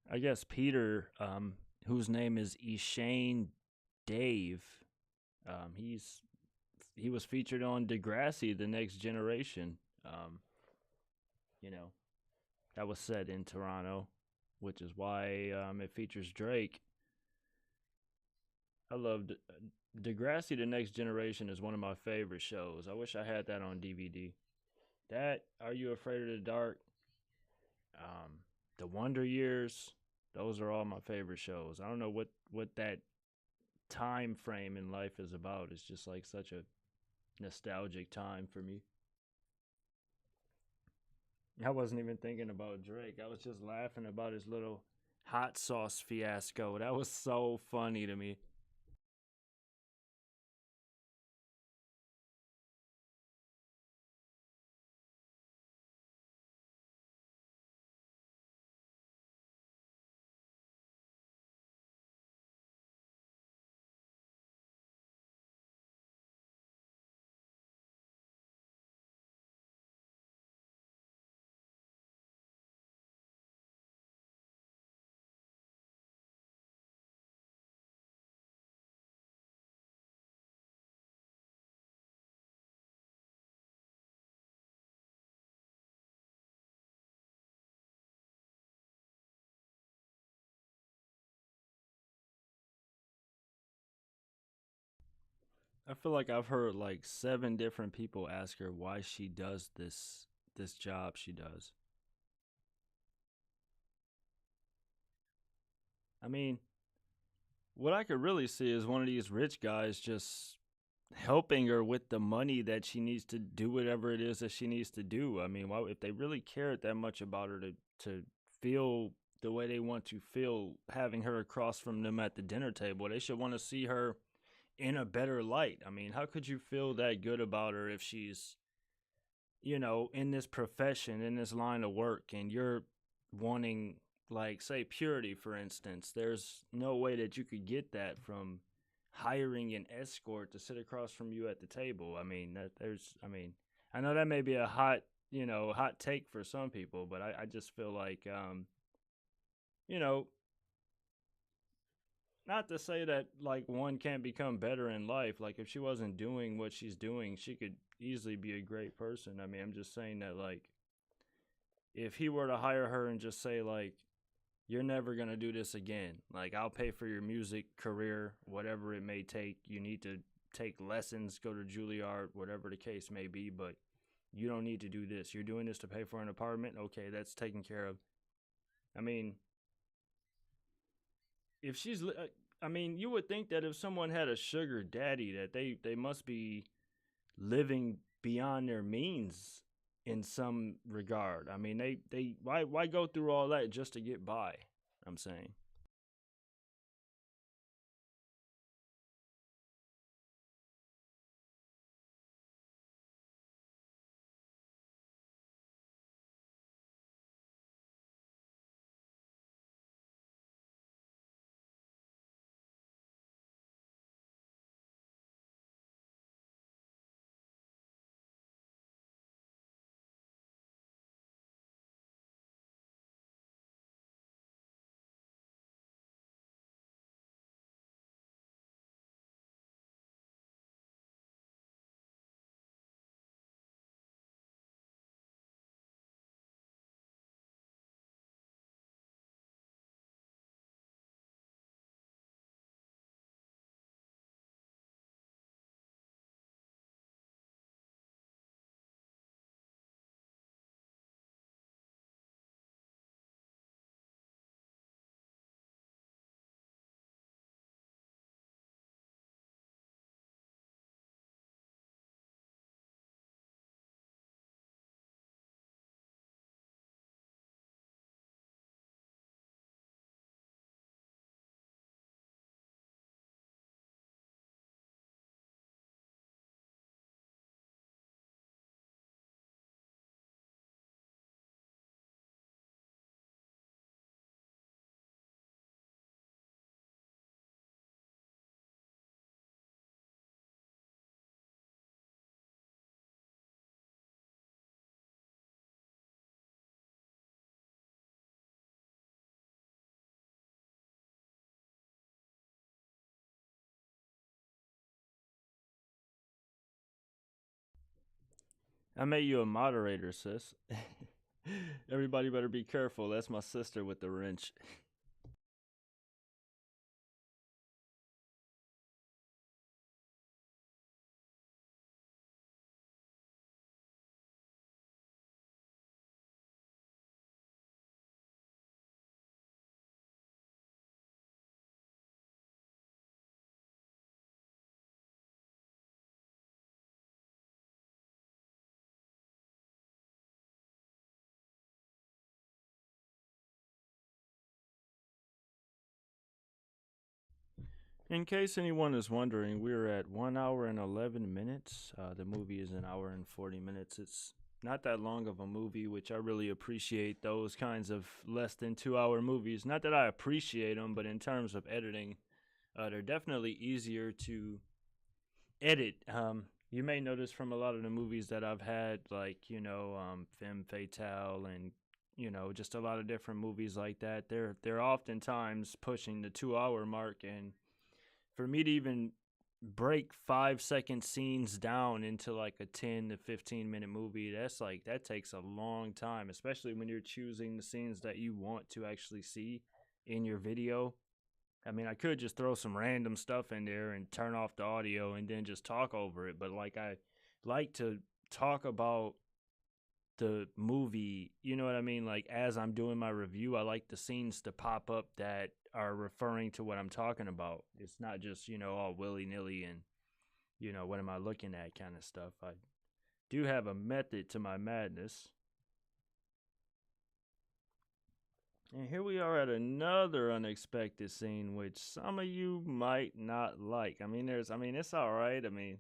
Speaker 1: I guess Peter, whose name is Ishane Dave, he was featured on Degrassi, The Next Generation. You know, that was set in Toronto, which is why it features Drake. I loved Degrassi, The Next Generation is one of my favorite shows. I wish I had that on DVD. That, Are You Afraid of the Dark? The Wonder Years. Those are all my favorite shows. I don't know what that time frame in life is about. It's just like such a nostalgic time for me. I wasn't even thinking about Drake. I was just laughing about his little hot sauce fiasco. That was so funny to me. I feel like I've heard like 7 different people ask her why she does this job she does. I mean, what I could really see is one of these rich guys just helping her with the money that she needs to do whatever it is that she needs to do. I mean, why, if they really cared that much about her to feel the way they want to feel having her across from them at the dinner table, they should want to see her in a better light. I mean, how could you feel that good about her if she's, in this profession, in this line of work, and you're wanting, like, say, purity, for instance? There's no way that you could get that from hiring an escort to sit across from you at the table. I mean, I know that may be a hot take for some people, but I just feel like, you know, not to say that like one can't become better in life. Like if she wasn't doing what she's doing, she could easily be a great person. I mean, I'm just saying that like if he were to hire her and just say like you're never going to do this again. Like I'll pay for your music career, whatever it may take. You need to take lessons, go to Juilliard, whatever the case may be, but you don't need to do this. You're doing this to pay for an apartment. Okay, that's taken care of. I mean, if she's I mean, you would think that if someone had a sugar daddy that they must be living beyond their means in some regard. I mean, they why go through all that just to get by? I'm saying. I made you a moderator, sis. Everybody better be careful. That's my sister with the wrench. In case anyone is wondering, we're at 1 hour and 11 minutes. The movie is an hour and 40 minutes. It's not that long of a movie, which I really appreciate those kinds of less than 2 hour movies. Not that I appreciate them, but in terms of editing, they're definitely easier to edit. You may notice from a lot of the movies that I've had, like, Femme Fatale and, just a lot of different movies like that. They're oftentimes pushing the 2 hour mark, and for me to even break 5 second scenes down into like a 10 to 15 minute movie, that takes a long time, especially when you're choosing the scenes that you want to actually see in your video. I mean, I could just throw some random stuff in there and turn off the audio and then just talk over it, but like, I like to talk about the movie, you know what I mean? Like, as I'm doing my review, I like the scenes to pop up that are referring to what I'm talking about. It's not just, all willy-nilly and, what am I looking at kind of stuff. I do have a method to my madness. And here we are at another unexpected scene, which some of you might not like. I mean, it's all right. I mean,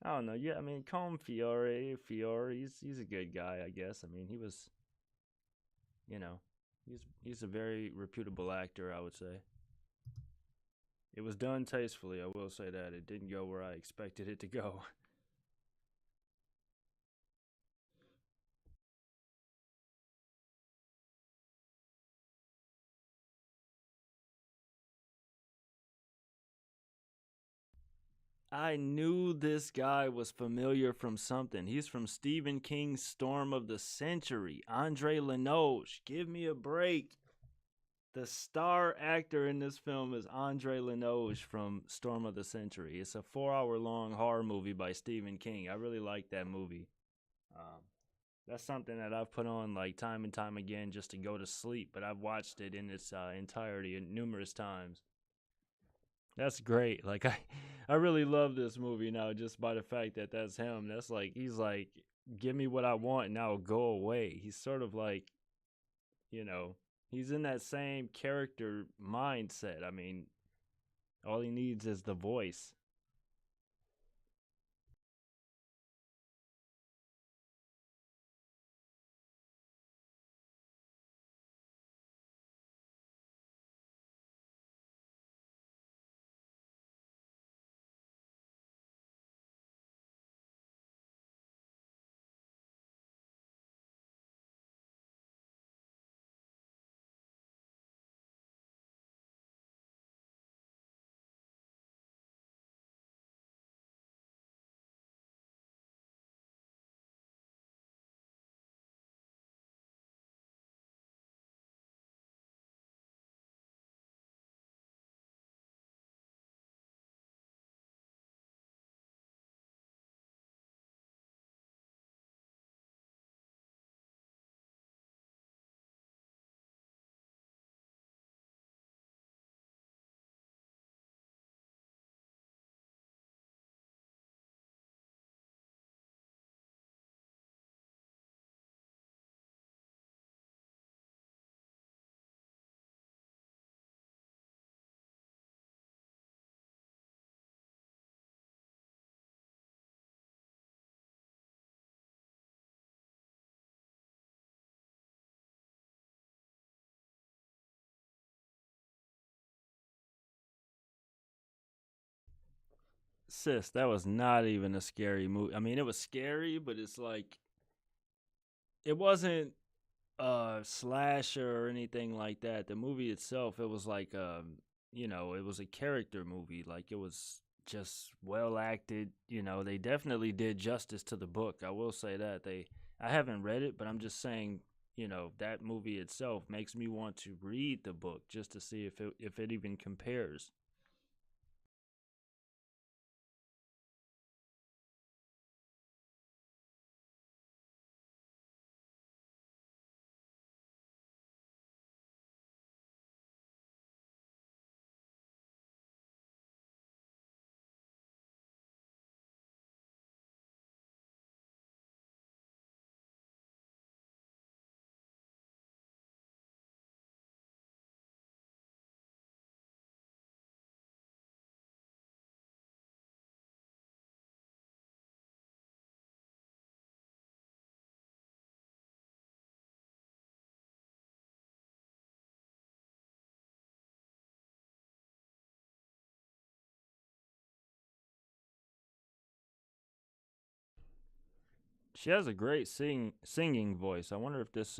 Speaker 1: I don't know. Yeah, I mean, Fiore, he's a good guy, I guess. I mean, he was, he's a very reputable actor, I would say. It was done tastefully, I will say that. It didn't go where I expected it to go. I knew this guy was familiar from something. He's from Stephen King's Storm of the Century. Andre Lenoge. Give me a break. The star actor in this film is Andre Lenoge from Storm of the Century. It's a 4 hour long horror movie by Stephen King. I really like that movie. That's something that I've put on like time and time again just to go to sleep, but I've watched it in its entirety numerous times. That's great. Like, I really love this movie now just by the fact that that's him. That's like, he's like, give me what I want and I'll go away. He's sort of like, he's in that same character mindset. I mean, all he needs is the voice. Sis, that was not even a scary movie. I mean, it was scary, but it's like, it wasn't a slasher or anything like that. The movie itself, it was like, it was a character movie. Like, it was just well acted. You know, they definitely did justice to the book. I will say that. I haven't read it, but I'm just saying, you know, that movie itself makes me want to read the book just to see if it even compares. She has a great singing voice. I wonder if this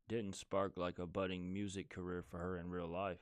Speaker 1: didn't spark like a budding music career for her in real life.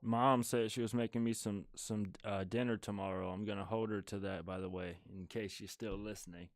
Speaker 1: Mom said she was making me some dinner tomorrow. I'm gonna hold her to that, by the way, in case she's still listening.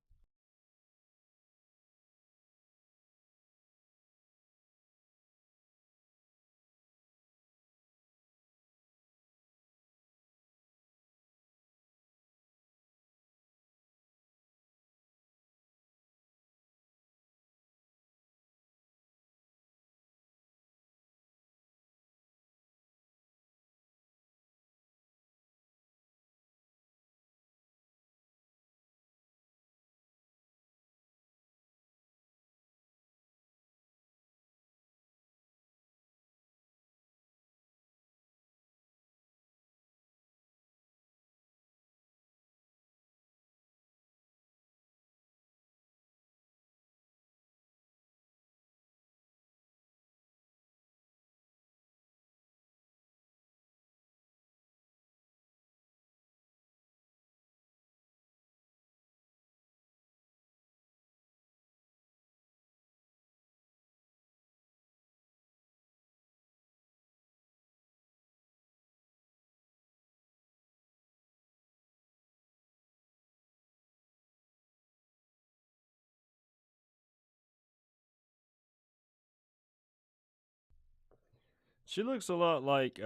Speaker 1: She looks a lot like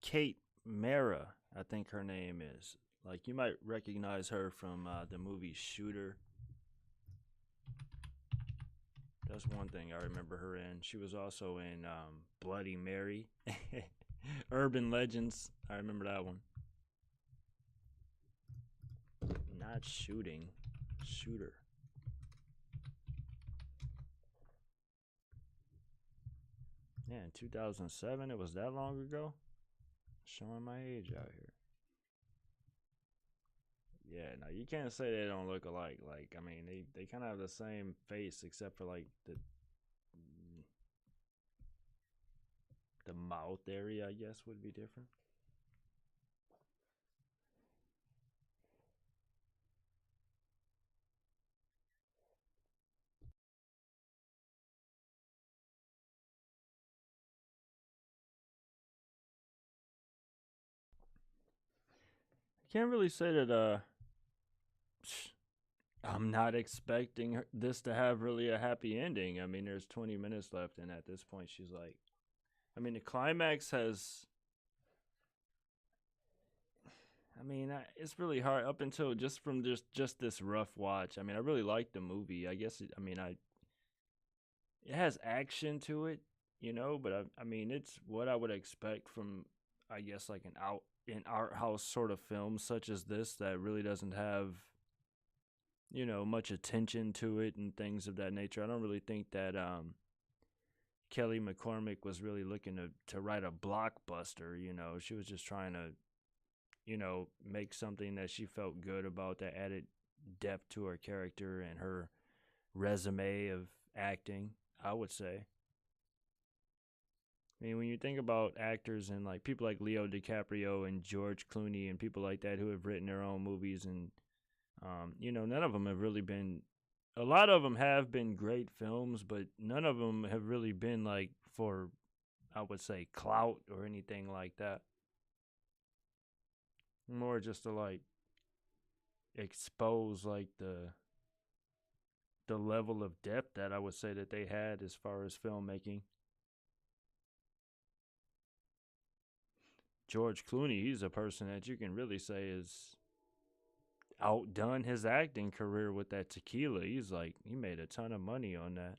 Speaker 1: Kate Mara, I think her name is. Like you might recognize her from the movie Shooter. That's one thing I remember her in. She was also in Bloody Mary, Urban Legends. I remember that one. Not shooting, shooter. Yeah, in 2007. It was that long ago. Showing my age out here. Yeah, no, you can't say they don't look alike. Like, I mean, they kind of have the same face except for like the mouth area, I guess, would be different. I can't really say that I'm not expecting this to have really a happy ending. I mean, there's 20 minutes left, and at this point, she's like, I mean, the climax has. I mean, it's really hard up until just from just this rough watch. I mean, I really like the movie. I guess I mean, it has action to it, but I mean, it's what I would expect from, I guess, like an art house sort of film such as this that really doesn't have, much attention to it and things of that nature. I don't really think that Kelly McCormick was really looking to write a blockbuster. She was just trying to, make something that she felt good about that added depth to her character and her resume of acting, I would say. I mean, when you think about actors and like people like Leo DiCaprio and George Clooney and people like that who have written their own movies, and none of them have really been. A lot of them have been great films, but none of them have really been like for, I would say, clout or anything like that. More just to like expose like the level of depth that I would say that they had as far as filmmaking. George Clooney, he's a person that you can really say is outdone his acting career with that tequila. He's like, he made a ton of money on that.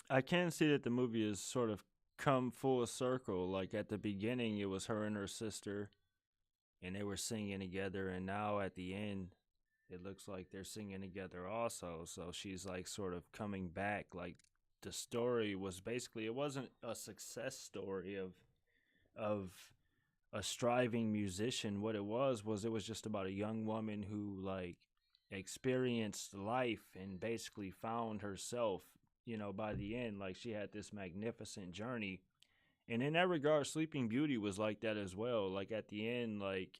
Speaker 1: I can see that the movie is sort of come full circle. Like at the beginning, it was her and her sister, and they were singing together, and now at the end, it looks like they're singing together also. So she's like sort of coming back, like the story was basically, it wasn't a success story of a striving musician. What it was it was just about a young woman who like experienced life and basically found herself, you know, by the end. Like she had this magnificent journey. And in that regard, Sleeping Beauty was like that as well. Like at the end, like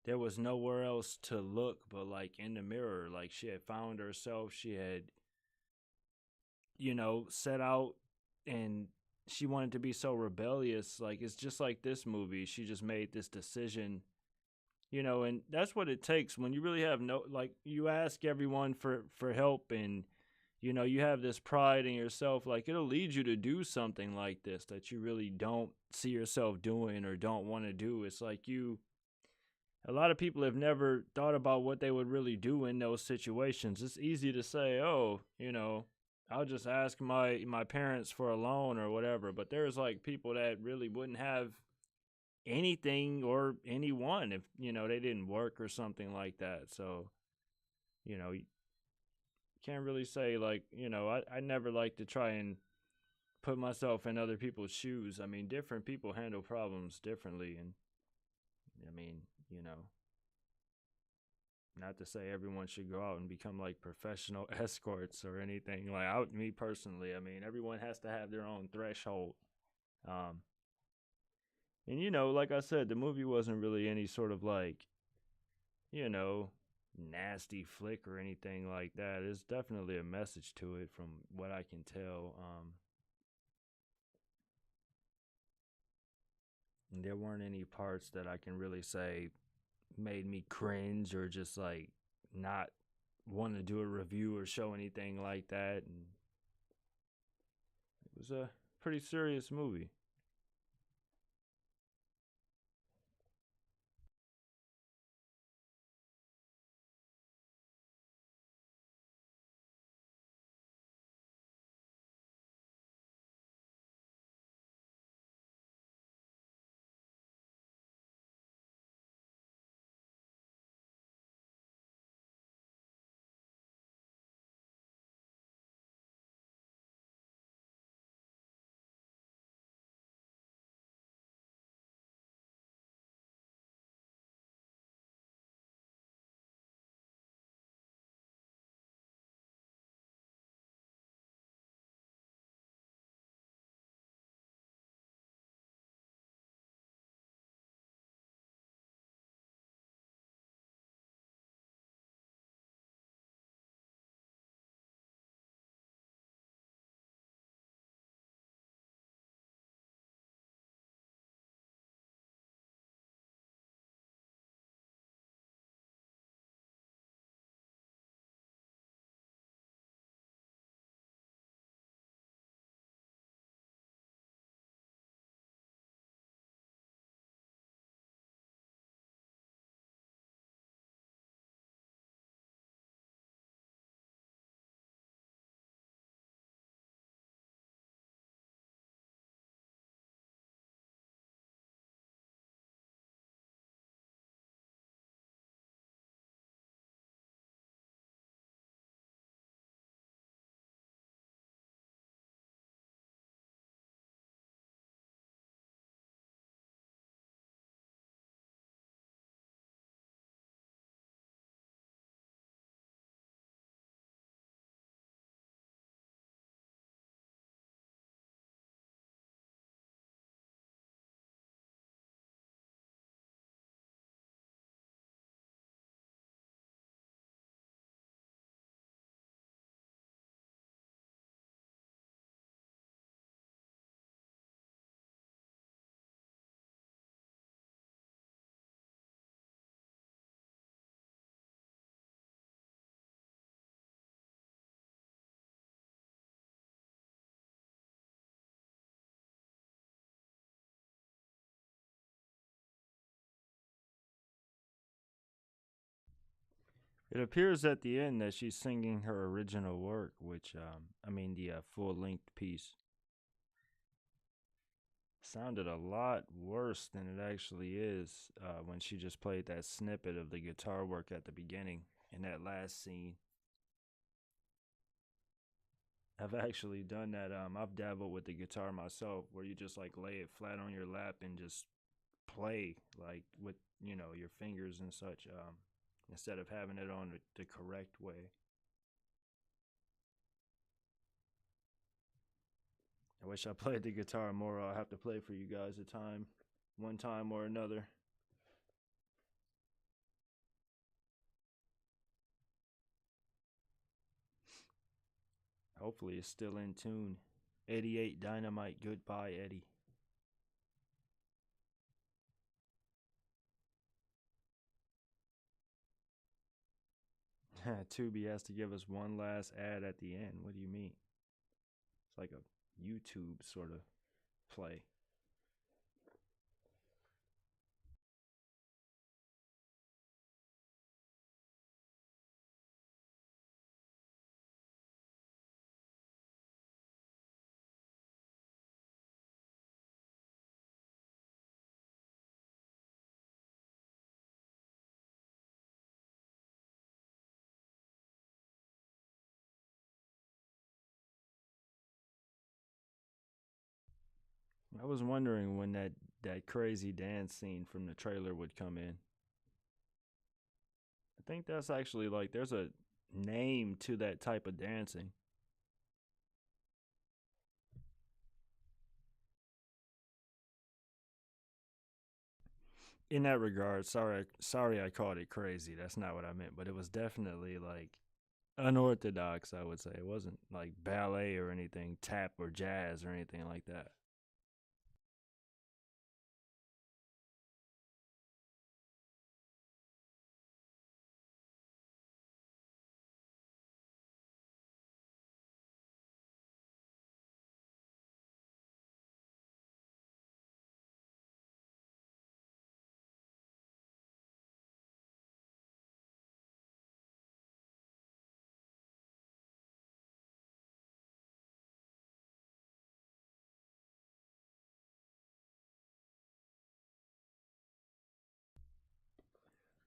Speaker 1: there was nowhere else to look but like in the mirror. Like she had found herself. She had, you know, set out, and she wanted to be so rebellious. Like it's just like this movie. She just made this decision, you know, and that's what it takes when you really have no, like you ask everyone for help, and you know, you have this pride in yourself. Like it'll lead you to do something like this that you really don't see yourself doing or don't want to do. It's like a lot of people have never thought about what they would really do in those situations. It's easy to say, oh, you know, I'll just ask my parents for a loan or whatever. But there's like people that really wouldn't have anything or anyone if, you know, they didn't work or something like that. So, you know, you can't really say like, you know, I never like to try and put myself in other people's shoes. I mean, different people handle problems differently. And I mean, you know, not to say everyone should go out and become like professional escorts or anything. Like me personally, I mean, everyone has to have their own threshold. And you know, like I said, the movie wasn't really any sort of like, you know, nasty flick or anything like that. There's definitely a message to it from what I can tell. And there weren't any parts that I can really say made me cringe or just like not want to do a review or show anything like that. And it was a pretty serious movie. It appears at the end that she's singing her original work, which, I mean, the full length piece sounded a lot worse than it actually is when she just played that snippet of the guitar work at the beginning in that last scene. I've actually done that. I've dabbled with the guitar myself, where you just like lay it flat on your lap and just play like with your fingers and such. Instead of having it on the correct way. I wish I played the guitar more. I'll have to play for you guys one time or another. Hopefully, it's still in tune. 88 Dynamite, goodbye, Eddie. Tubi has to give us one last ad at the end. What do you mean? It's like a YouTube sort of play. I was wondering when that crazy dance scene from the trailer would come in. I think that's actually like there's a name to that type of dancing. In that regard, sorry I called it crazy. That's not what I meant, but it was definitely like unorthodox, I would say. It wasn't like ballet or anything, tap or jazz or anything like that.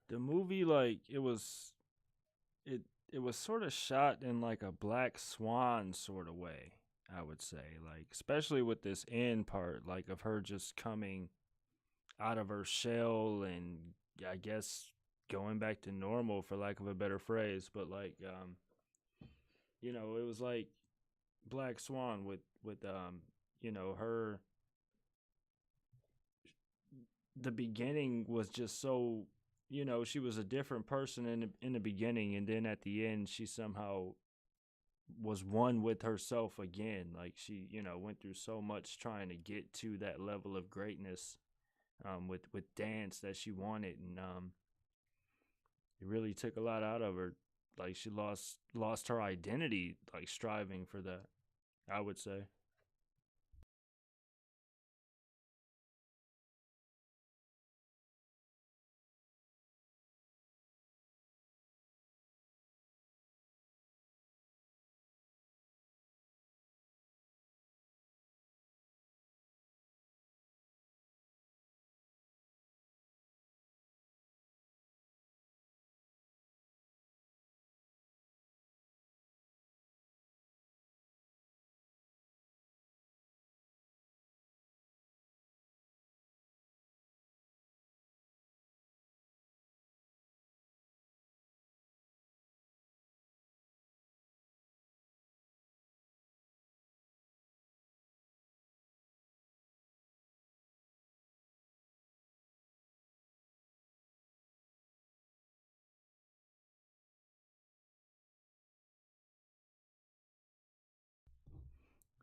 Speaker 1: The movie like it it was sort of shot in like a black swan sort of way, I would say. Like especially with this end part like of her just coming out of her shell and I guess going back to normal for lack of a better phrase, but like it was like Black Swan with her the beginning was just so she was a different person in the beginning and then at the end she somehow was one with herself again. Like she went through so much trying to get to that level of greatness with dance that she wanted, and it really took a lot out of her. Like she lost her identity, like striving for that, I would say.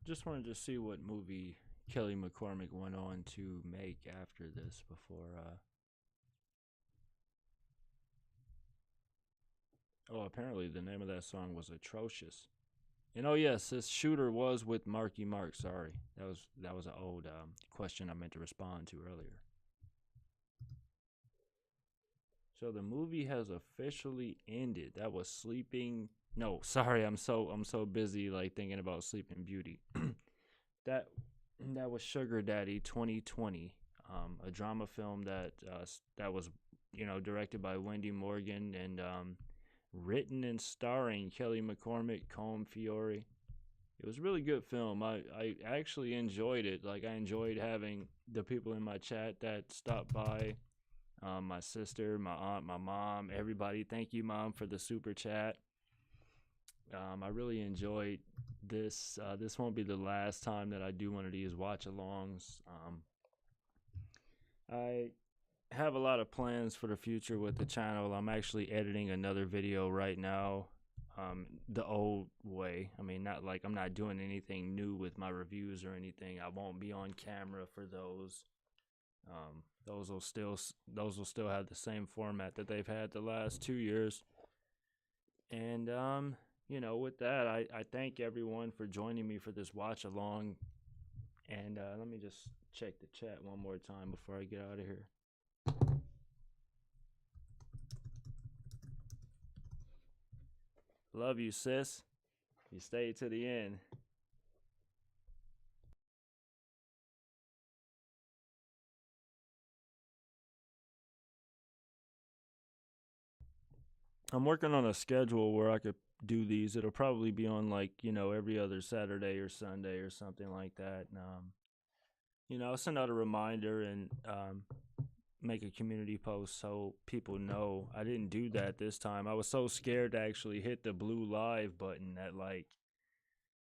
Speaker 1: Just wanted to see what movie Kelly McCormick went on to make after this before. Oh, apparently the name of that song was Atrocious. And oh yes, this shooter was with Marky Mark. Sorry, that was an old question I meant to respond to earlier. So the movie has officially ended. That was Sleeping. No, sorry, I'm so busy like thinking about Sleeping Beauty. that that was Sugar Daddy 2020, a drama film that was directed by Wendy Morgan and written and starring Kelly McCormick, Colm Fiore. It was a really good film. I actually enjoyed it. Like, I enjoyed having the people in my chat that stopped by. My sister, my aunt, my mom, everybody. Thank you, Mom, for the super chat. I really enjoyed this. This won't be the last time that I do one of these watch-alongs. I have a lot of plans for the future with the channel. I'm actually editing another video right now, the old way. I mean, not like I'm not doing anything new with my reviews or anything. I won't be on camera for those. Those will still have the same format that they've had the last 2 years. And you know, with that, I thank everyone for joining me for this watch along. And let me just check the chat one more time before I get out of here. Love you, sis. You stayed to the end. I'm working on a schedule where I could do these. It'll probably be on, like, you know, every other Saturday or Sunday or something like that. And, you know, I'll send out a reminder and make a community post so people know. I didn't do that this time. I was so scared to actually hit the blue live button that, like,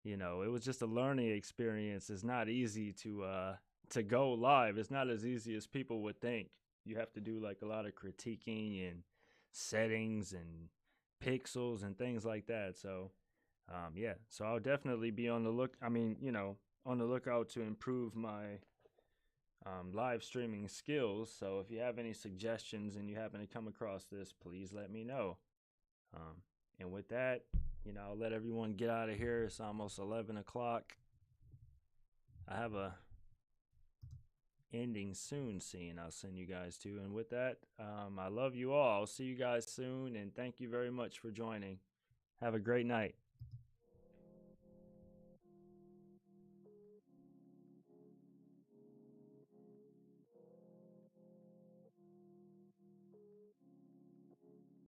Speaker 1: you know, it was just a learning experience. It's not easy to go live. It's not as easy as people would think. You have to do like a lot of critiquing and settings and pixels and things like that. So yeah, so I'll definitely be on the on the lookout to improve my live streaming skills. So if you have any suggestions and you happen to come across this, please let me know. And with that, you know, I'll let everyone get out of here. It's almost 11 o'clock. I have a ending soon scene I'll send you guys to. And with that, I love you all. I'll see you guys soon, and thank you very much for joining. Have a great night.